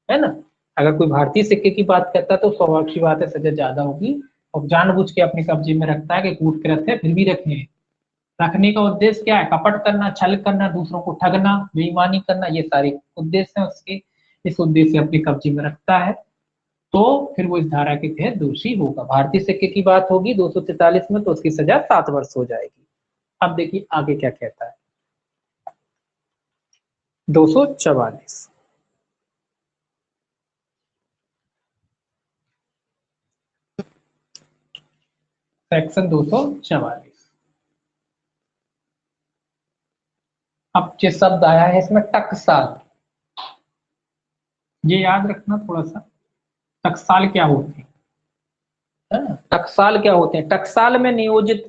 है ना। अगर कोई भारतीय सिक्के की बात करता है तो स्वाभाविक सी बात है सजा ज्यादा होगी, और जानबूझ के अपने कब्जे में रखता है कि कूटकृत है फिर भी रखने का उद्देश्य क्या है, कपट करना, छल करना, दूसरों को ठगना, बेईमानी करना, ये सारे उद्देश्य हैं उसके, इस उद्देश्य से अपने कब्जे में रखता है तो फिर वो इस धारा के तहत दोषी होगा। भारतीय सिक्के की बात होगी 243 में तो उसकी सजा 7 वर्ष हो जाएगी। अब देखिए आगे क्या कहता है 244, सेक्शन 244। अब जो शब्द आया है इसमें टकसाल, ये याद रखना थोड़ा सा, टकसाल क्या होते हैं, टकसाल क्या होते हैं। टकसाल में नियोजित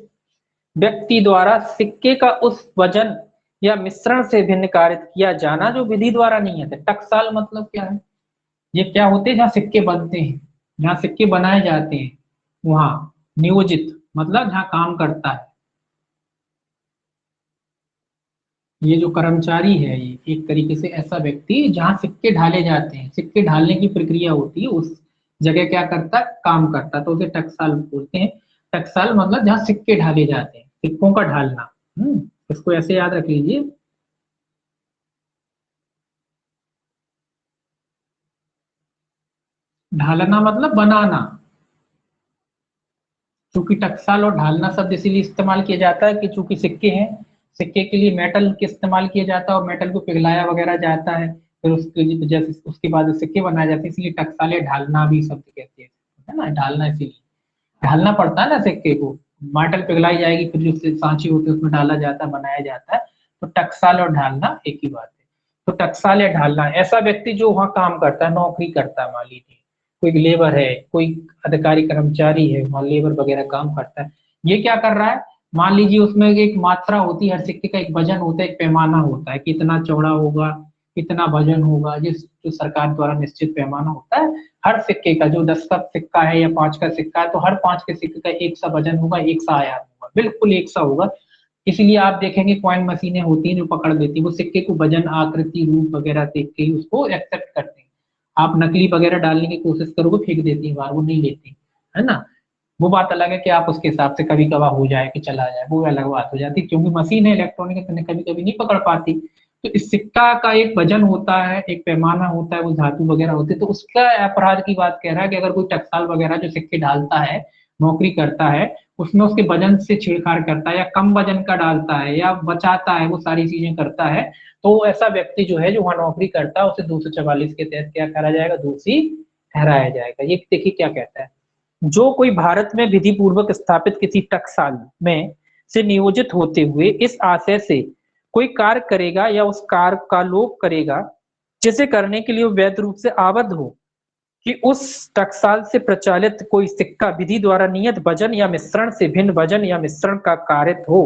व्यक्ति द्वारा सिक्के का उस वजन या मिश्रण से भिन्न कार्य किया जाना जो विधि द्वारा नहीं है। टकसाल मतलब क्या है, ये क्या होते हैं जहाँ सिक्के बनते हैं, जहाँ सिक्के बनाए जाते हैं वहां नियोजित मतलब जहाँ काम करता है, ये जो कर्मचारी है ये एक तरीके से ऐसा व्यक्ति जहाँ सिक्के ढाले जाते हैं, सिक्के ढालने की प्रक्रिया होती है उस जगह क्या करता है काम करता है, तो उसे टकसाल बोलते हैं। टकसाल मतलब जहाँ सिक्के ढाले जाते हैं, सिक्कों का ढालना। इसको ऐसे याद रख लीजिए। ढालना मतलब बनाना, चूंकि टकसाल और ढालना शब्द इसीलिए इस्तेमाल किया जाता है कि चूंकि सिक्के हैं, सिक्के के लिए मेटल के इस्तेमाल किया जाता है और मेटल को पिघलाया वगैरह जाता है, फिर उसके जैसे उसके बाद सिक्के बनाए जाते हैं, इसलिए टकसाले ढालना भी शब्द कहते हैं, है ना, ढालना इसीलिए ढालना पड़ता है ना सिक्के को, मेटल पिघलाई जाएगी फिर जो सांची होती है उसमें डाला जाता है बनाया जाता है, तो टकसाल और ढालना एक ही बात है। तो टकसाल या ढालना ऐसा व्यक्ति जो वहां काम करता है, नौकरी करता है, मान लीजिए कोई लेबर है, कोई अधिकारी कर्मचारी है वहां लेबर वगैरह काम करता है, ये क्या कर रहा है, मान लीजिए उसमें एक मात्रा होती है, हर सिक्के का एक वजन होता है, एक पैमाना होता है, कितना चौड़ा होगा, कितना वजन होगा, जिस जो सरकार द्वारा निश्चित पैमाना होता है। हर सिक्के का जो 10 का सिक्का है या 5 का सिक्का है तो हर 5 के सिक्के का एक सा वजन होगा, एक सा आयाम होगा, बिल्कुल एक सा होगा। इसीलिए आप देखेंगे कॉइन मशीनें होती हैं जो पकड़ लेती हैं, वो सिक्के को वजन आकृति रूप वगैरह देख के ही उसको एक्सेप्ट करते हैं। आप नकली वगैरह डालने की कोशिश करोगे फेंक देती है बाहर, वो नहीं लेती है ना। वो बात अलग है कि आप उसके हिसाब से कभी कभार हो जाए कि चला जाए, वो अलग बात हो जाती है, क्योंकि मशीन है इलेक्ट्रॉनिक है, कभी कभी नहीं पकड़ पाती। तो इस सिक्का का एक वजन होता है, एक पैमाना होता है, वो धातु वगैरह होती है, तो उसका अपराध की बात कह रहा है कि अगर कोई टकसाल वगैरह जो सिक्के डालता है, नौकरी करता है, उसमें उसके वजन से छेड़छाड़ करता है या कम वजन का डालता है या बचाता है, वो सारी चीजें करता है, तो ऐसा व्यक्ति जो है जो वहां नौकरी करता है उसे 244 के तहत क्या करा जाएगा, दोषी ठहराया जाएगा। ये देखिए क्या कहता है, जो कोई भारत में विधि पूर्वक स्थापित किसी टकसाल में से नियोजित होते हुए इस आशय से कोई कार्य करेगा या उस कार्य का लोप करेगा जिसे करने के लिए वो वैध रूप से आबद्ध हो कि उस टकसाल से प्रचालित कोई सिक्का विधि द्वारा नियत वजन या मिश्रण से भिन्न वजन या मिश्रण का कारित हो,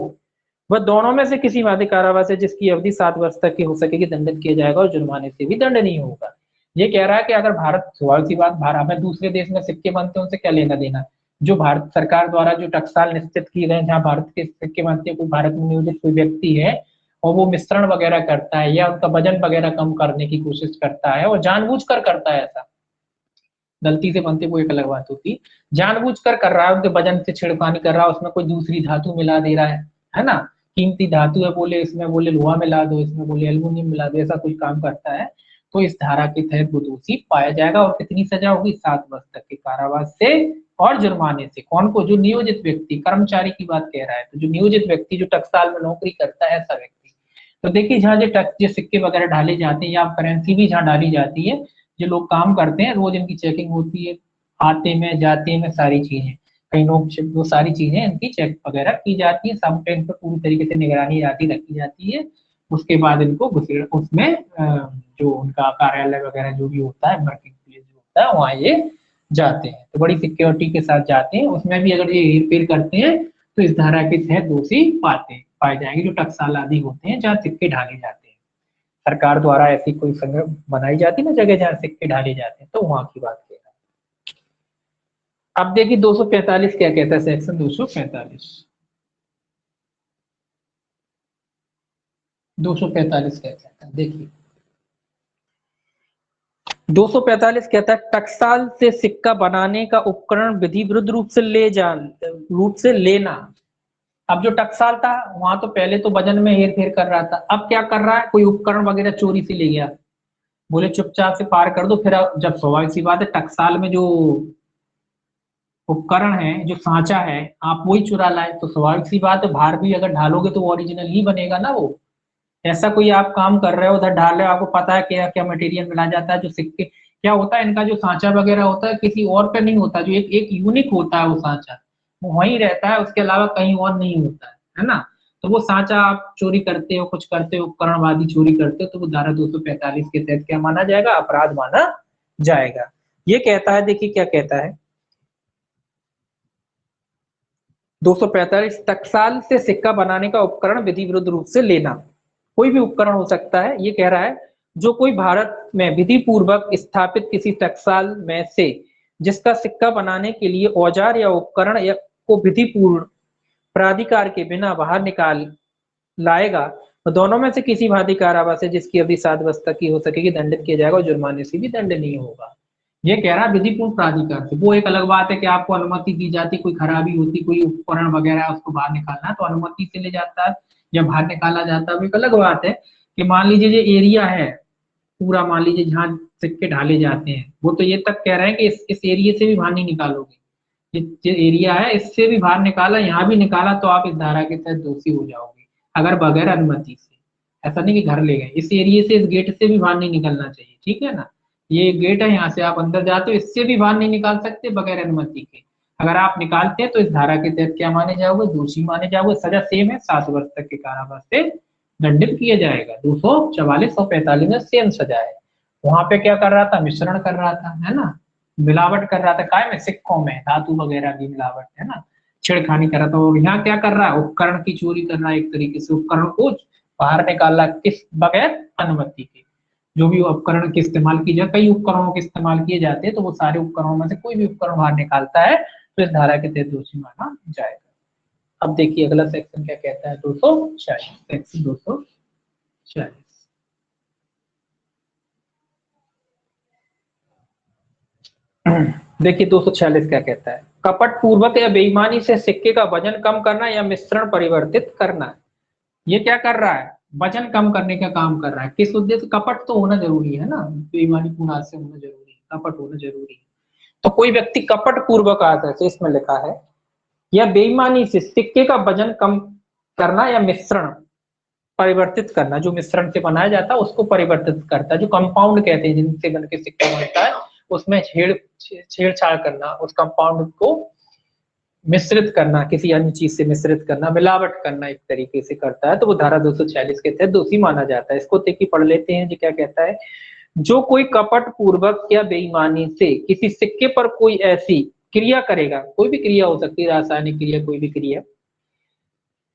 वह दोनों में से किसी मादे कारावास है जिसकी अवधि 7 वर्ष तक की हो सकेगी दंडित किया जाएगा और जुर्माने से भी दंडनीय होगा। ये कह रहा है कि अगर भारत, सवाल सी बात, भारत में दूसरे देश में सिक्के बनते हैं उनसे क्या लेना देना, जो भारत सरकार द्वारा जो टकसाल निश्चित किए गए जहाँ भारत के सिक्के बनते हैं, कोई भारत में नियोजित कोई व्यक्ति है और वो मिश्रण वगैरह करता है या उनका वजन वगैरह कम करने की कोशिश करता है और जानबूझकर करता है, ऐसा गलती से बनते वो एक अलग बात होती, जानबूझकर कर रहा है, उनके वजन से छेड़खानी कर रहा है, उसमें कोई दूसरी धातु मिला दे रहा है ना, कीमती धातु है बोले इसमें बोले लोहा मिला दो, इसमें बोले एल्यूमिनियम मिला दो, ऐसा कुछ काम करता है तो इस धारा के तहत वो दोषी पाया जाएगा और कितनी सजा होगी, 7 वर्ष तक के कारावास से और जुर्माने से। कौन को, जो नियोजित व्यक्ति, कर्मचारी की बात कह रहा है, तो जो नियोजित व्यक्ति जो टकसाल में नौकरी करता है ऐसा व्यक्ति। तो देखिए जहाँ जो सिक्के वगैरह डाले जाते हैं या करेंसी भी जहाँ डाली जाती है, जो लोग काम करते हैं रोज इनकी चेकिंग होती है, आते में जाते में सारी चीजें, कई लोग वो सारी चीजें इनकी चेक वगैरह की जाती है, सब पे इन पर पूरी तरीके से निगरानी रखी जाती है। उसके बाद इनको उसमें जो उनका कार्यालय वगैरह जो भी होता है, वर्किंग प्लेस जो होता है वहाँ ये जाते हैं, तो बड़ी सिक्योरिटी के साथ जाते हैं। उसमें भी अगर ये हेर फेर करते हैं तो इस धारा के तहत दोषी पाए जाएंगे जो टकसाल आदि होते हैं जहाँ सिक्के ढाले जाते हैं। सरकार द्वारा ऐसी कोई संग्रह बनाई जाती है ना जगह जहाँ सिक्के ढाले जाते हैं, तो वहां की बात कह रहा है। अब देखिए 245 क्या कहता है, सेक्शन 245 क्या कहता है, देखिए 245 कहता है टकसाल से सिक्का बनाने का उपकरण विधि विरुद्ध रूप से लेना। अब जो टकसाल था वहां तो पहले तो वजन में हेर फेर कर रहा था, अब क्या कर रहा है, कोई उपकरण वगैरह चोरी से ले गया, बोले चुपचाप से पार कर दो, फिर जब स्वाभाविक सी बात है टकसाल में जो उपकरण है, जो सांचा है, आप वही चुरा लाए, तो स्वाभाविक सी बात है भार भी अगर ढालोगे तो ओरिजिनल ही बनेगा ना वो। ऐसा कोई आप काम कर रहे हो उधर ढाल रहे हो, आपको पता है क्या क्या मटेरियल मिला जाता है, जो सिक्के क्या होता है इनका जो सांचा वगैरह होता है किसी और पे नहीं होता, जो एक एक यूनिक होता है वो सांचा, वो वहीं रहता है, उसके अलावा कहीं और नहीं होता है ना। तो वो सांचा आप चोरी करते हो, कुछ करते हो, उपकरणवादी चोरी करते हो, तो वो धारा 245 के तहत क्या माना जाएगा, अपराध माना जाएगा। ये कहता है, देखिए क्या कहता है 245 टकसाल से सिक्का बनाने का उपकरण विधि विरुद्ध रूप से लेना। कोई भी उपकरण हो सकता है, ये कह रहा है जो कोई भारत में विधि पूर्वक स्थापित किसी टकसाल में से जिसका सिक्का बनाने के लिए औजार या उपकरण या को विधि पूर्ण प्राधिकार के बिना बाहर निकाल लाएगा, तो दोनों में से किसी भांति कारावास है जिसकी अवधि 7 वर्ष तक की हो सकेगी, दंडित किया जाएगा और जुर्माने से भी दंडनीय होगा। ये कह रहा है विधिपूर्ण प्राधिकार से। वो एक अलग बात है कि आपको अनुमति दी जाती, कोई खराबी होती, कोई उपकरण वगैरह उसको बाहर निकालना है तो अनुमति से ले जाता है या बाहर निकाला जाता है, वो एक अलग बात है। कि मान लीजिए जो एरिया है पूरा, मान लीजिए जहाँ सिक्के ढाले जाते हैं, वो तो ये तक कह रहे हैं कि इस एरिया से भी बाहर नहीं निकालोगे, जो एरिया है इससे भी बाहर निकाला, यहाँ भी निकाला, तो आप इस धारा के तहत दोषी हो जाओगे अगर बगैर अनुमति से। ऐसा नहीं कि घर ले गए, इस एरिया से, इस गेट से भी बाहर नहीं निकलना चाहिए, ठीक है ना। ये गेट है, यहाँ से आप अंदर जाते हो, इससे भी बाहर नहीं निकाल सकते बगैर अनुमति के। अगर आप निकालते हैं तो इस धारा के तहत क्या माने जाओगे, दोषी माने जाओगे। सजा सेम है, 7 वर्ष तक के कारावास से दंडित किया जाएगा। 244 और 45 में सेम सजा है। वहां पे क्या कर रहा था, मिश्रण कर रहा था, है ना, मिलावट कर रहा था, काय में, सिक्कों में धातु वगैरह की मिलावट, है ना, छेड़खानी कर रहा था। और यहाँ क्या कर रहा है, उपकरण की चोरी कर रहा है, एक तरीके से उपकरण को बाहर निकाला, किस, बगैर अनुमति के। जो भी उपकरण के इस्तेमाल की जाए, कई उपकरणों के इस्तेमाल किए जाते हैं, तो वो सारे उपकरणों में से कोई भी उपकरण बाहर निकालता है तो इस धारा के तहत दोषी माना जाएगा। अब देखिए अगला सेक्शन क्या कहता है, 246, सेक्शन 246। देखिए 246 क्या कहता है, कपट पूर्वक या बेईमानी से सिक्के का वजन कम करना या मिश्रण परिवर्तित करना। ये क्या कर रहा है, वजन कम करने का काम कर रहा है। किस उद्देश्य, कपट तो होना जरूरी है ना, बेईमानी पूर्ण हाथ से होना जरूरी है, कपट होना जरूरी है। तो कोई व्यक्ति कपट पूर्वक आता है, इसमें लिखा है, या बेईमानी से सिक्के का वजन कम करना या मिश्रण परिवर्तित करना, जो मिश्रण से बनाया जाता है उसको परिवर्तित करता है, जो कंपाउंड कहते हैं जिनसे बन के सिक्का बनता है, उसमें छेड़छाड़ करना, उस कंपाउंड को मिश्रित करना, किसी अन्य चीज से मिश्रित करना, मिलावट करना एक तरीके से करता है, तो वो धारा 246 के तहत दोषी माना जाता है। इसको देखिए पढ़ लेते हैं, जो क्या कहता है, जो कोई कपट पूर्वक या बेईमानी से किसी सिक्के पर कोई ऐसी क्रिया करेगा, कोई भी क्रिया हो सकती है, रासायनिक क्रिया, कोई भी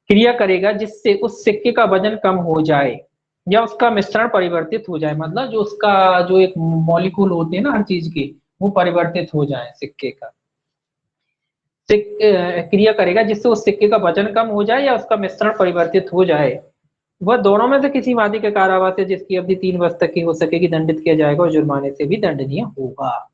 क्रिया करेगा जिससे उस सिक्के का वजन कम हो जाए या उसका मिश्रण परिवर्तित हो जाए, मतलब जो उसका जो एक मॉलिक्यूल होते हैं ना हर चीज के, वो परिवर्तित हो जाए सिक्के का, क्रिया करेगा जिससे उस सिक्के का वजन कम हो जाए या उसका मिश्रण परिवर्तित हो जाए, वह दोनों में से किसी मादी के कारावास है जिसकी अवधि 3 वर्ष तक की हो सकेगी, दंडित किया जाएगा और जुर्माने से भी दंडनीय होगा।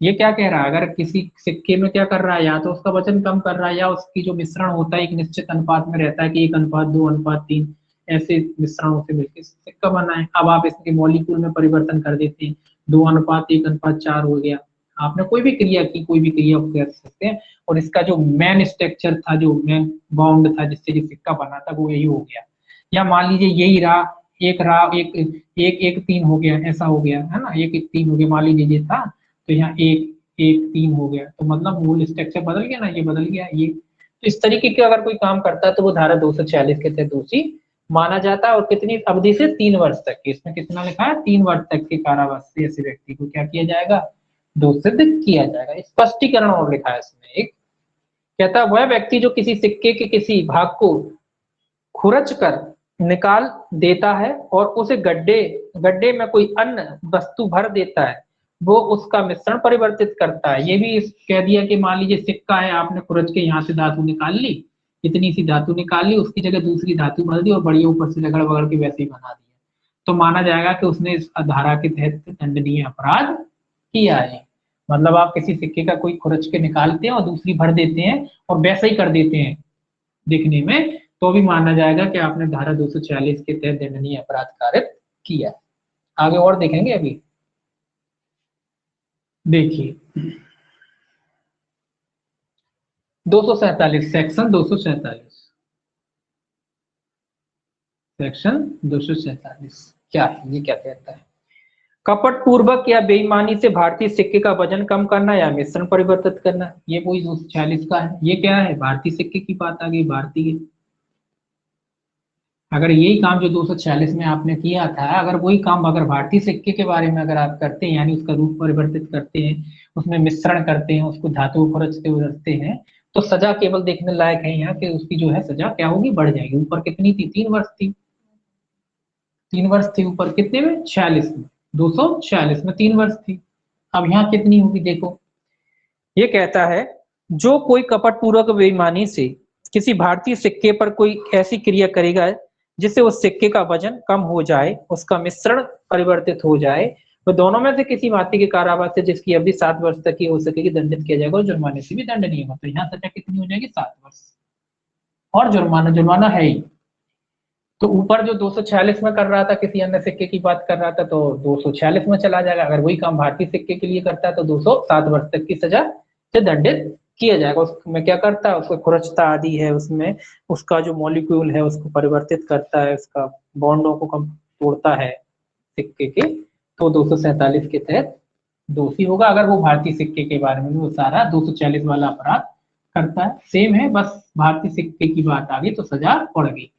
ये क्या कह रहा है, अगर किसी सिक्के में क्या कर रहा है, या तो उसका वजन कम कर रहा है या उसकी जो मिश्रण होता है एक निश्चित अनुपात में रहता है कि 1:2:3 ऐसे मिश्रणों से मिलकर सिक्का बना है। अब आप इसके मॉलिक्यूल में परिवर्तन कर देते हैं, 2:1:4 हो गया, आपने कोई भी क्रिया की, कोई भी क्रिया कर सकते हैं, और इसका जो मेन स्ट्रक्चर था, जो मेन बॉन्ड था जिससे ये सिक्का बना था, वो यही हो गया। या मान लीजिए यही रहा, एक 3 हो गया, ऐसा हो गया, है ना, 1:3 हो गया, मान लीजिए ये था, तो यहाँ 1:3 हो गया, तो मतलब मूल स्ट्रक्चर बदल गया ना, ये बदल गया ये। तो इस तरीके के अगर कोई काम करता है तो वो धारा 246 के तहत दोषी माना जाता है। और कितनी अवधि से, 3 वर्ष तक की। इसमें कितना लिखा है, 3 वर्ष तक के कारावास से ऐसे व्यक्ति को क्या किया जाएगा, दोषित किया जाएगा। स्पष्टीकरण और लिखा है इसमें एक, कहता है वह व्यक्ति जो किसी सिक्के के किसी भाग को खुरच कर निकाल देता है और उसे गड्ढे गड्ढे में कोई अन्य वस्तु भर देता है, वो उसका मिश्रण परिवर्तित करता है। ये भी कह दिया कि मान लीजिए सिक्का है, आपने खुरच के यहाँ से धातु निकाल ली, इतनी सी धातु निकाल ली, उसकी जगह दूसरी धातु भर दी और बढ़िया ऊपर से रगड़ वगड़ के वैसे ही बना दिया, तो माना जाएगा कि उसने इस धारा के तहत दंडनीय अपराध किया है। मतलब आप किसी सिक्के का कोई खुरच के निकालते हैं और दूसरी भर देते हैं और वैसा ही कर देते हैं दिखने में, तो भी माना जाएगा कि आपने धारा 246 के तहत दंडनीय अपराध कारित किया। आगे और देखेंगे अभी। देखिए 247 सेक्शन 247 सेक्शन 247 क्या है, ये क्या कहता है? कपट पूर्वक या बेईमानी से भारतीय सिक्के का वजन कम करना या मिश्रण परिवर्तित करना, ये कोई 246 का है। ये क्या है? भारतीय सिक्के की बात आ गई, भारतीय। अगर यही काम जो 246 में आपने किया था, अगर वही काम अगर भारतीय सिक्के के बारे में अगर आप करते हैं, यानी उसका रूप परिवर्तित करते हैं, उसमें मिश्रण करते हैं, उसको धातु खुरचते उरचते हैं, तो सजा केवल देखने लायक है यहाँ कि उसकी जो है सजा क्या होगी, बढ़ जाएगी। ऊपर कितनी थी? 3 वर्ष थी। 3 वर्ष थी ऊपर, कितने में? 46 में। 246 में 3 वर्ष थी। अब यहाँ कितनी होगी देखो। ये कहता है जो कोई कपट पूर्वक बेईमानी से किसी भारतीय सिक्के पर कोई ऐसी क्रिया करेगा जिससे उस सिक्के का वजन कम हो जाए, उसका मिश्रण परिवर्तित हो जाए, तो दोनों में से किसी भांति के कारावास से जिसकी अवधि 7 वर्ष तक की हो सकेगी दंडित किया जाएगा और जुर्माने से भी दंडनीय होगा। तो यहाँ सजा कितनी हो जाएगी? 7 वर्ष और जुर्माना, जुर्माना है ही। तो ऊपर जो 246 में कर रहा था, किसी अन्य सिक्के की बात कर रहा था, तो 246 में चला जाएगा। अगर वही काम भारतीय सिक्के के लिए करता है तो 207 वर्ष तक की सजा से दंडित किया जाएगा। उसमें क्या करता है? उसको खुरचता आदि है, उसमें उसका जो मॉलिक्यूल है उसको परिवर्तित करता है, उसका बॉन्डों को कम तोड़ता है सिक्के के, तो 247 के तहत दोषी होगा। अगर वो भारतीय सिक्के के बारे में वो सारा 246 वाला अपराध करता है। सेम है, बस भारतीय सिक्के की बात आ गई तो सजा बढ़ गई।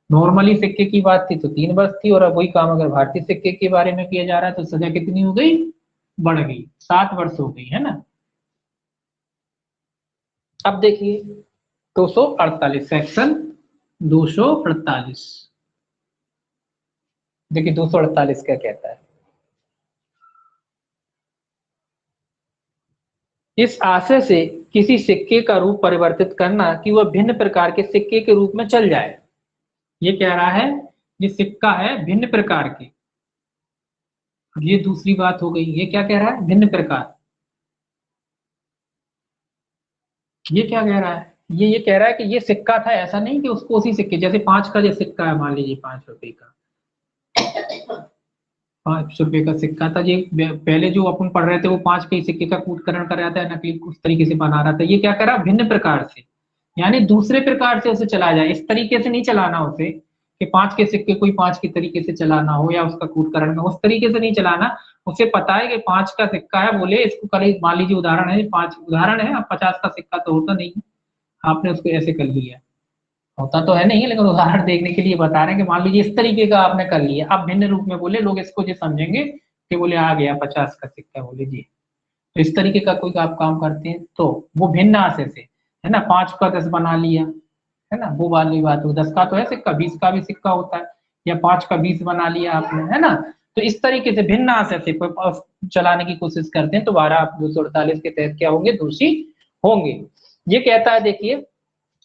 नॉर्मली सिक्के की बात थी तो 3 वर्ष थी, और अब वही काम अगर भारतीय सिक्के के बारे में किया जा रहा है तो सजा कितनी हो गई? बढ़ गई, 7 वर्ष हो गई, है ना। अब देखिए 248 सेक्शन 248। देखिए 248 क्या कहता है? इस आशय से किसी सिक्के का रूप परिवर्तित करना कि वह भिन्न प्रकार के सिक्के के रूप में चल जाए। ये कह रहा है ये सिक्का है भिन्न प्रकार के। अब ये दूसरी बात हो गई। ये क्या कह रहा है? भिन्न प्रकार। ये क्या कह रहा है? ये कह रहा है कि ये सिक्का था, ऐसा नहीं कि उसको उसी सिक्के, जैसे 5 का जो सिक्का है, मान लीजिए 5 रुपए का, 5 रुपए का सिक्का था, ये पहले जो अपन पढ़ रहे थे वो 5 के सिक्के का कूटकरण कर रहा था, नकली उस तरीके से बना रहा था। ये क्या कर रहा है? भिन्न प्रकार से, यानी दूसरे प्रकार से उसे चला जाए। इस तरीके से नहीं चलाना उसे कि 5 के सिक्के कोई 5 के तरीके से चलाना हो या उसका कूटकरण में उस तरीके से नहीं चलाना। उसे पता है कि 5 का सिक्का है, बोले इसको कल, मान लीजिए उदाहरण है 5, उदाहरण है, अब 50 का सिक्का तो होता नहीं, आपने उसको ऐसे कर लिया, होता तो है नहीं, लेकिन उदाहरण देखने के लिए बता रहे हैं कि मान लीजिए इस तरीके का आपने कर लिया। अब भिन्न रूप में बोले लोग इसको जो समझेंगे कि बोले आ गया 50 का सिक्का, बोले जी। तो इस तरीके का कोई आप काम करते हैं तो वो भिन्न आशय से, है ना, 5 का 10 बना लिया, है ना, वो वाली बात हो। 10 का तो है सिक्का, 20 का भी सिक्का होता है, या 5 का 20 बना लिया आपने, है ना। तो इस तरीके से भिन्न आशय से चलाने की कोशिश करते हैं तो 12 आप 248 के तहत क्या होंगे? दोषी होंगे। ये कहता है देखिए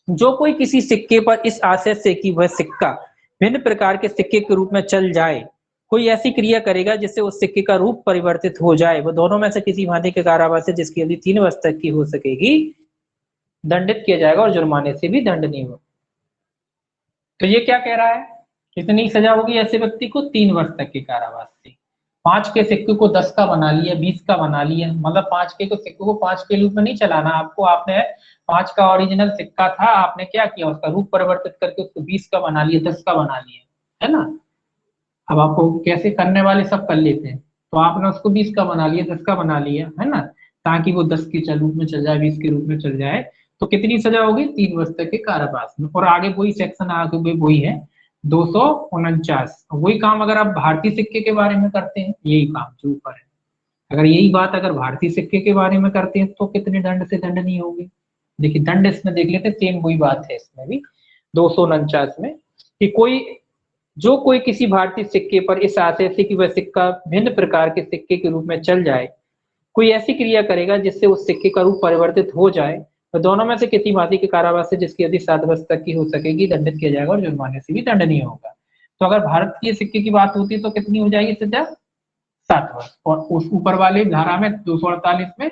जो कोई किसी सिक्के पर इस आशय से कि वह सिक्का भिन्न प्रकार के सिक्के के रूप में चल जाए, कोई ऐसी क्रिया करेगा जिससे उस सिक्के का रूप परिवर्तित हो जाए, वह दोनों में से किसी भांति के कारावास से जिसकी अवधि 3 वर्ष तक की हो सकेगी दंडित किया जाएगा और जुर्माने से भी दंडनीय हो। तो ये क्या कह रहा है? कितनी सजा होगी ऐसे व्यक्ति को? 3 वर्ष तक के कारावास से। 5 के सिक्के को 10 का बना लिया, 20 का बना लिया, मतलब 5 के सिक्के को 5 के रूप में नहीं चलाना आपको। आपने 5 का ओरिजिनल सिक्का था, आपने क्या किया? उसका रूप परिवर्तित करके उसको 20 का बना लिया, 10 का बना लिया, है ना। अब आपको कैसे करने वाले सब कर लेते हैं, तो आपने उसको 20 का बना लिया, 10 का बना लिया, है ना, ताकि वो 10 के रूप में चल जाए, 20 के रूप में चल जाए। तो कितनी सजा होगी? 3 वर्ष तक के कारावास में। और आगे वही सेक्शन आगे वही है 249। वही काम अगर आप भारतीय सिक्के के बारे में करते हैं, यही काम जो ऊपर है, अगर यही बात अगर भारतीय सिक्के के बारे में करते हैं तो कितने दंड से दंडनीय होगी? देखिए दंड इसमें देख लेते, सेम वही बात है इसमें भी 249 में कि कोई किसी भारतीय सिक्के पर इस आशय से कि वह सिक्का भिन्न प्रकार के सिक्के के रूप में चल जाए, कोई ऐसी क्रिया करेगा जिससे उस सिक्के का रूप परिवर्तित हो जाए, तो दोनों में से किसी भांति के कारावास से जिसकी अवधि 7 वर्ष तक की हो सकेगी दंडित किया जाएगा और जुर्माने से भी दंडनीय होगा। तो अगर भारतीय सिक्के की बात होती है तो कितनी हो जाएगी सजा? 7 वर्ष। और उस ऊपर वाली धारा में 248 में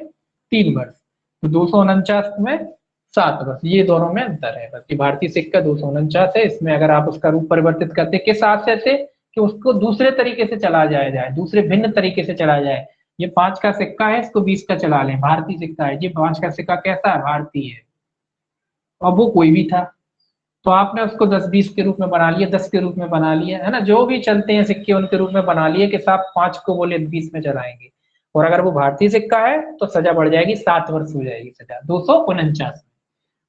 3 वर्ष, तो 249 में 7 वर्ष, ये दोनों में अंतर है। बल्कि भारतीय सिक्का 249 है, इसमें अगर आप उसका रूप परिवर्तित करते किस आशय से कि उसको दूसरे तरीके से चला जाया जाए, दूसरे भिन्न तरीके से चला जाए। ये 5 का सिक्का है, इसको 20 का चला लें, भारतीय सिक्का है, ये 5 का सिक्का कैसा है? भारतीय है। अब वो कोई भी था तो आपने उसको 10-20 के रूप में बना लिया, 10 के रूप में बना लिया, है ना, जो भी चलते हैं सिक्के उनके रूप में बना लिए कि साहब 5 को बोले 20 में चलाएंगे। और अगर वो भारतीय सिक्का है तो सजा बढ़ जाएगी, 7 वर्ष हो जाएगी सजा 249,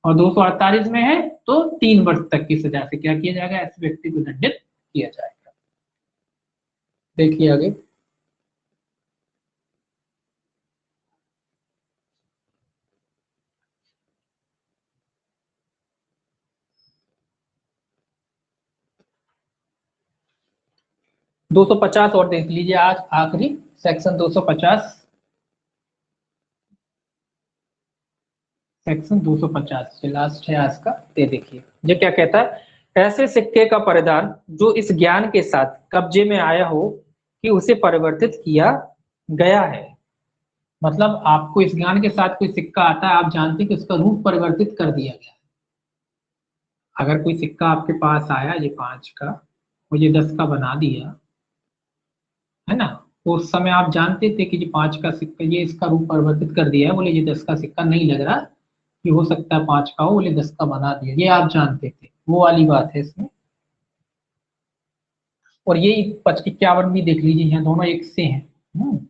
और 248 में है तो 3 वर्ष तक की सजा से क्या किया जाएगा? ऐसे व्यक्ति को दंडित किया जाएगा। देखिए आगे, दो 250 और देख लीजिए, आज आखिरी सेक्शन 250, सेक्शन 250 जो लास्ट है आज का, ये देखिए ये क्या कहता है, ऐसे सिक्के का परिधान जो इस ज्ञान के साथ कब्जे में आया हो कि उसे परिवर्तित किया गया है। मतलब आपको इस ज्ञान के साथ कोई सिक्का आता है, आप जानते हैं कि उसका रूप परिवर्तित कर दिया गया है। अगर कोई सिक्का आपके पास आया, ये 5 का और ये 10 का बना दिया, है ना, तो उस समय आप जानते थे कि ये 5 का सिक्का, ये इसका रूप परिवर्तित कर दिया है, बोले ये 10 का सिक्का नहीं लग रहा कि हो सकता है 5 का हो, बोले 10 का बना दिया, ये आप जानते थे, वो वाली बात है इसमें। और ये 51 भी देख लीजिए, यहाँ दोनों एक से हैं।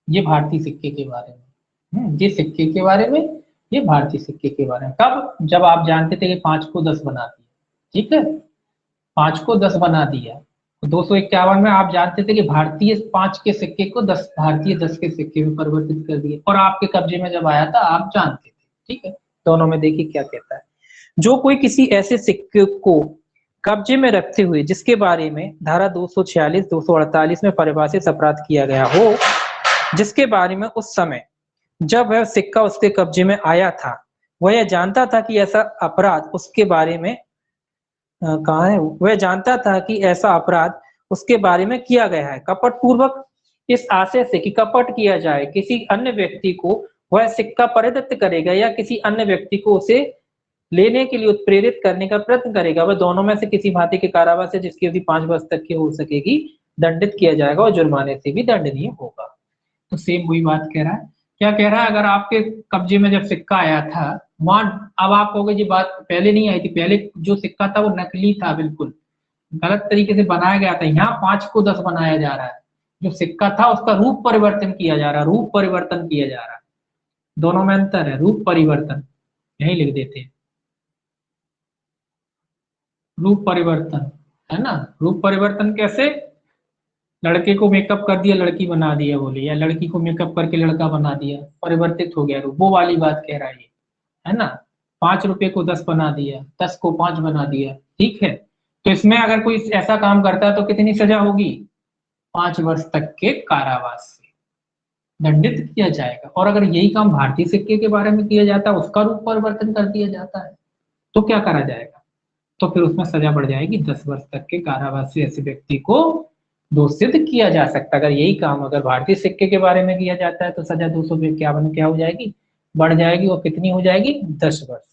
ये भारतीय सिक्के के बारे में, ये सिक्के के बारे में, ये भारतीय सिक्के के बारे में। कब? जब आप जानते थे कि 5 को 10 बना दिया, ठीक है, 5 को 10 बना दिया, तो 251 में आप जानते थे कि भारतीय 5 के सिक्के को 10 भारतीय 10 के सिक्के में परिवर्तित कर दिए, और आपके कब्जे में जब आया था आप जानते थे, ठीक है। दोनों में देखिए क्या कहता है, जो कोई किसी ऐसे सिक्के को कब्जे में रखते हुए जिसके बारे में धारा 246 248 में परिभाषित अपराध किया गया हो, जिसके बारे में उस समय जब वह सिक्का उसके कब्जे में आया था वह यह जानता था कि ऐसा अपराध उसके बारे में कहाँ है, वह जानता था कि ऐसा अपराध उसके बारे में किया गया है कपट पूर्वक, इस आशय से कि कपट किया जाए किसी अन्य व्यक्ति को वह सिक्का परिदत्त करेगा या किसी अन्य व्यक्ति को उसे लेने के लिए उत्प्रेरित करने का प्रयत्न करेगा, वह दोनों में से किसी भांति के कारावास से जिसकी अवधि 5 वर्ष तक की हो सकेगी दंडित किया जाएगा और जुर्माने से भी दंडनीय होगा। तो सेम वही बात कह रहा है। क्या कह रहा है? अगर आपके कब्जे में जब सिक्का आया था वहां, अब आप कहोगे ये बात पहले नहीं आई थी, पहले जो सिक्का था वो नकली था, बिल्कुल गलत तरीके से बनाया गया था, यहाँ 5 को 10 बनाया जा रहा है, जो सिक्का था उसका रूप परिवर्तन किया जा रहा है, रूप परिवर्तन किया जा रहा है, दोनों में अंतर है, रूप परिवर्तन, यही लिख देते हैं, रूप परिवर्तन, है ना। रूप परिवर्तन कैसे? लड़के को मेकअप कर दिया लड़की बना दिया बोले, या लड़की को मेकअप करके लड़का बना दिया, परिवर्तित हो गया रूप, वो वाली बात कह रहा है ना। 5 रुपए को 10 बना दिया, 10 को 5 बना दिया, ठीक है। तो इसमें अगर कोई ऐसा काम करता है तो कितनी सजा होगी? 5 वर्ष तक के कारावास से दंडित किया जाएगा। और अगर यही काम भारतीय सिक्के के बारे में किया जाता है, उसका रूप परिवर्तन कर दिया जाता है, तो क्या करा जाएगा? तो फिर उसमें सजा बढ़ जाएगी 10 वर्ष तक के कारावास से ऐसे व्यक्ति को दोषित किया जा सकता है। अगर यही काम अगर भारतीय सिक्के के बारे में किया जाता है तो सजा 251 क्या हो जाएगी? बढ़ जाएगी, और कितनी हो जाएगी? 10 वर्ष।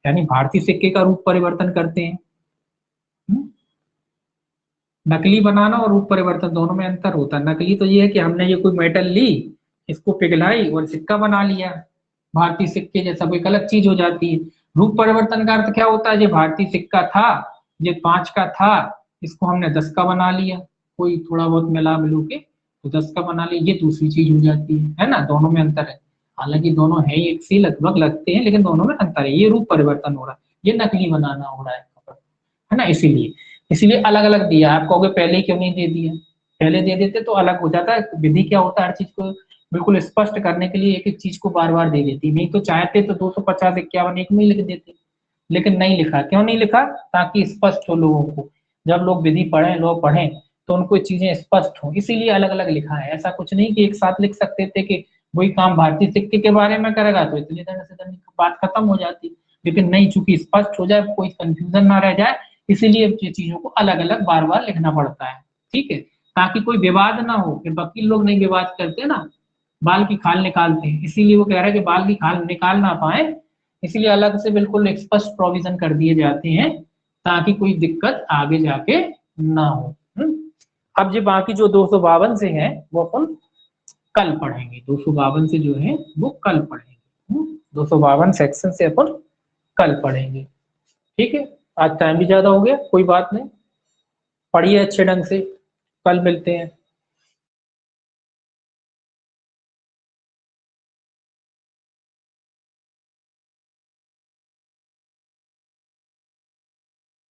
यानी भारतीय सिक्के का रूप परिवर्तन करते हैं, नकली बनाना और रूप परिवर्तन दोनों में अंतर होता है। नकली तो ये है कि हमने ये कोई मेटल ली, इसको पिघलाई और सिक्का बना लिया, भारतीय सिक्के जैसा कोई अलग चीज हो जाती है। रूप परिवर्तन का अर्थ क्या होता है? ये भारतीय सिक्का था, ये 5 का था, इसको हमने 10 का बना लिया, कोई थोड़ा बहुत मिला मिलू के तो 10 का बना लिया, ये दूसरी चीज हो जाती है ना। दोनों में अंतर है, हालांकि दोनों है एक से लगभग लगते हैं, लेकिन दोनों में अंतर है। ये रूप परिवर्तन हो रहा है, ये नकली बनाना हो रहा है ना। इसीलिए इसीलिए अलग अलग दिया। आप कहोगे पहले क्यों नहीं दे दिया? पहले दे देते तो अलग हो जाता है। विधि क्या होता है, हर चीज को बिल्कुल स्पष्ट करने के लिए एक एक चीज को बार बार दे देती, नहीं तो चाहते तो 250 51 एक में ही लिख देते, लेकिन नहीं लिखा। क्यों नहीं लिखा? ताकि स्पष्ट हो लोगों को, जब लोग विधि पढ़ें, लोग पढ़ें, तो उनको चीजें स्पष्ट हो, इसीलिए अलग अलग लिखा है। ऐसा कुछ नहीं कि एक साथ लिख सकते थे कि वही काम भारतीय सिक्के के बारे में करेगा तो इतनी तरह से बात खत्म हो जाती, लेकिन नहीं, चूंकि स्पष्ट हो जाए, कोई कंफ्यूजन ना रह जाए, इसीलिए ये चीजों को अलग अलग बार बार लिखना पड़ता है। ठीक है, ताकि कोई विवाद ना हो, फिर वकील लोग नहीं विवाद करते ना, बाल की खाल निकालते हैं, इसीलिए वो कह रहा है कि बाल की खाल निकाल ना पाए, इसलिए अलग से बिल्कुल स्पष्ट प्रोविजन कर दिए जाते हैं, ताकि कोई दिक्कत आगे जाके ना हो। अब जो बाकी जो 252 से है वो अपन कल पढ़ेंगे, 252 से जो है वो कल पढ़ेंगे। 252 सेक्शन से अपन कल पढ़ेंगे। ठीक है, आज टाइम भी ज्यादा हो गया, कोई बात नहीं, पढ़िए अच्छे ढंग से, कल मिलते हैं।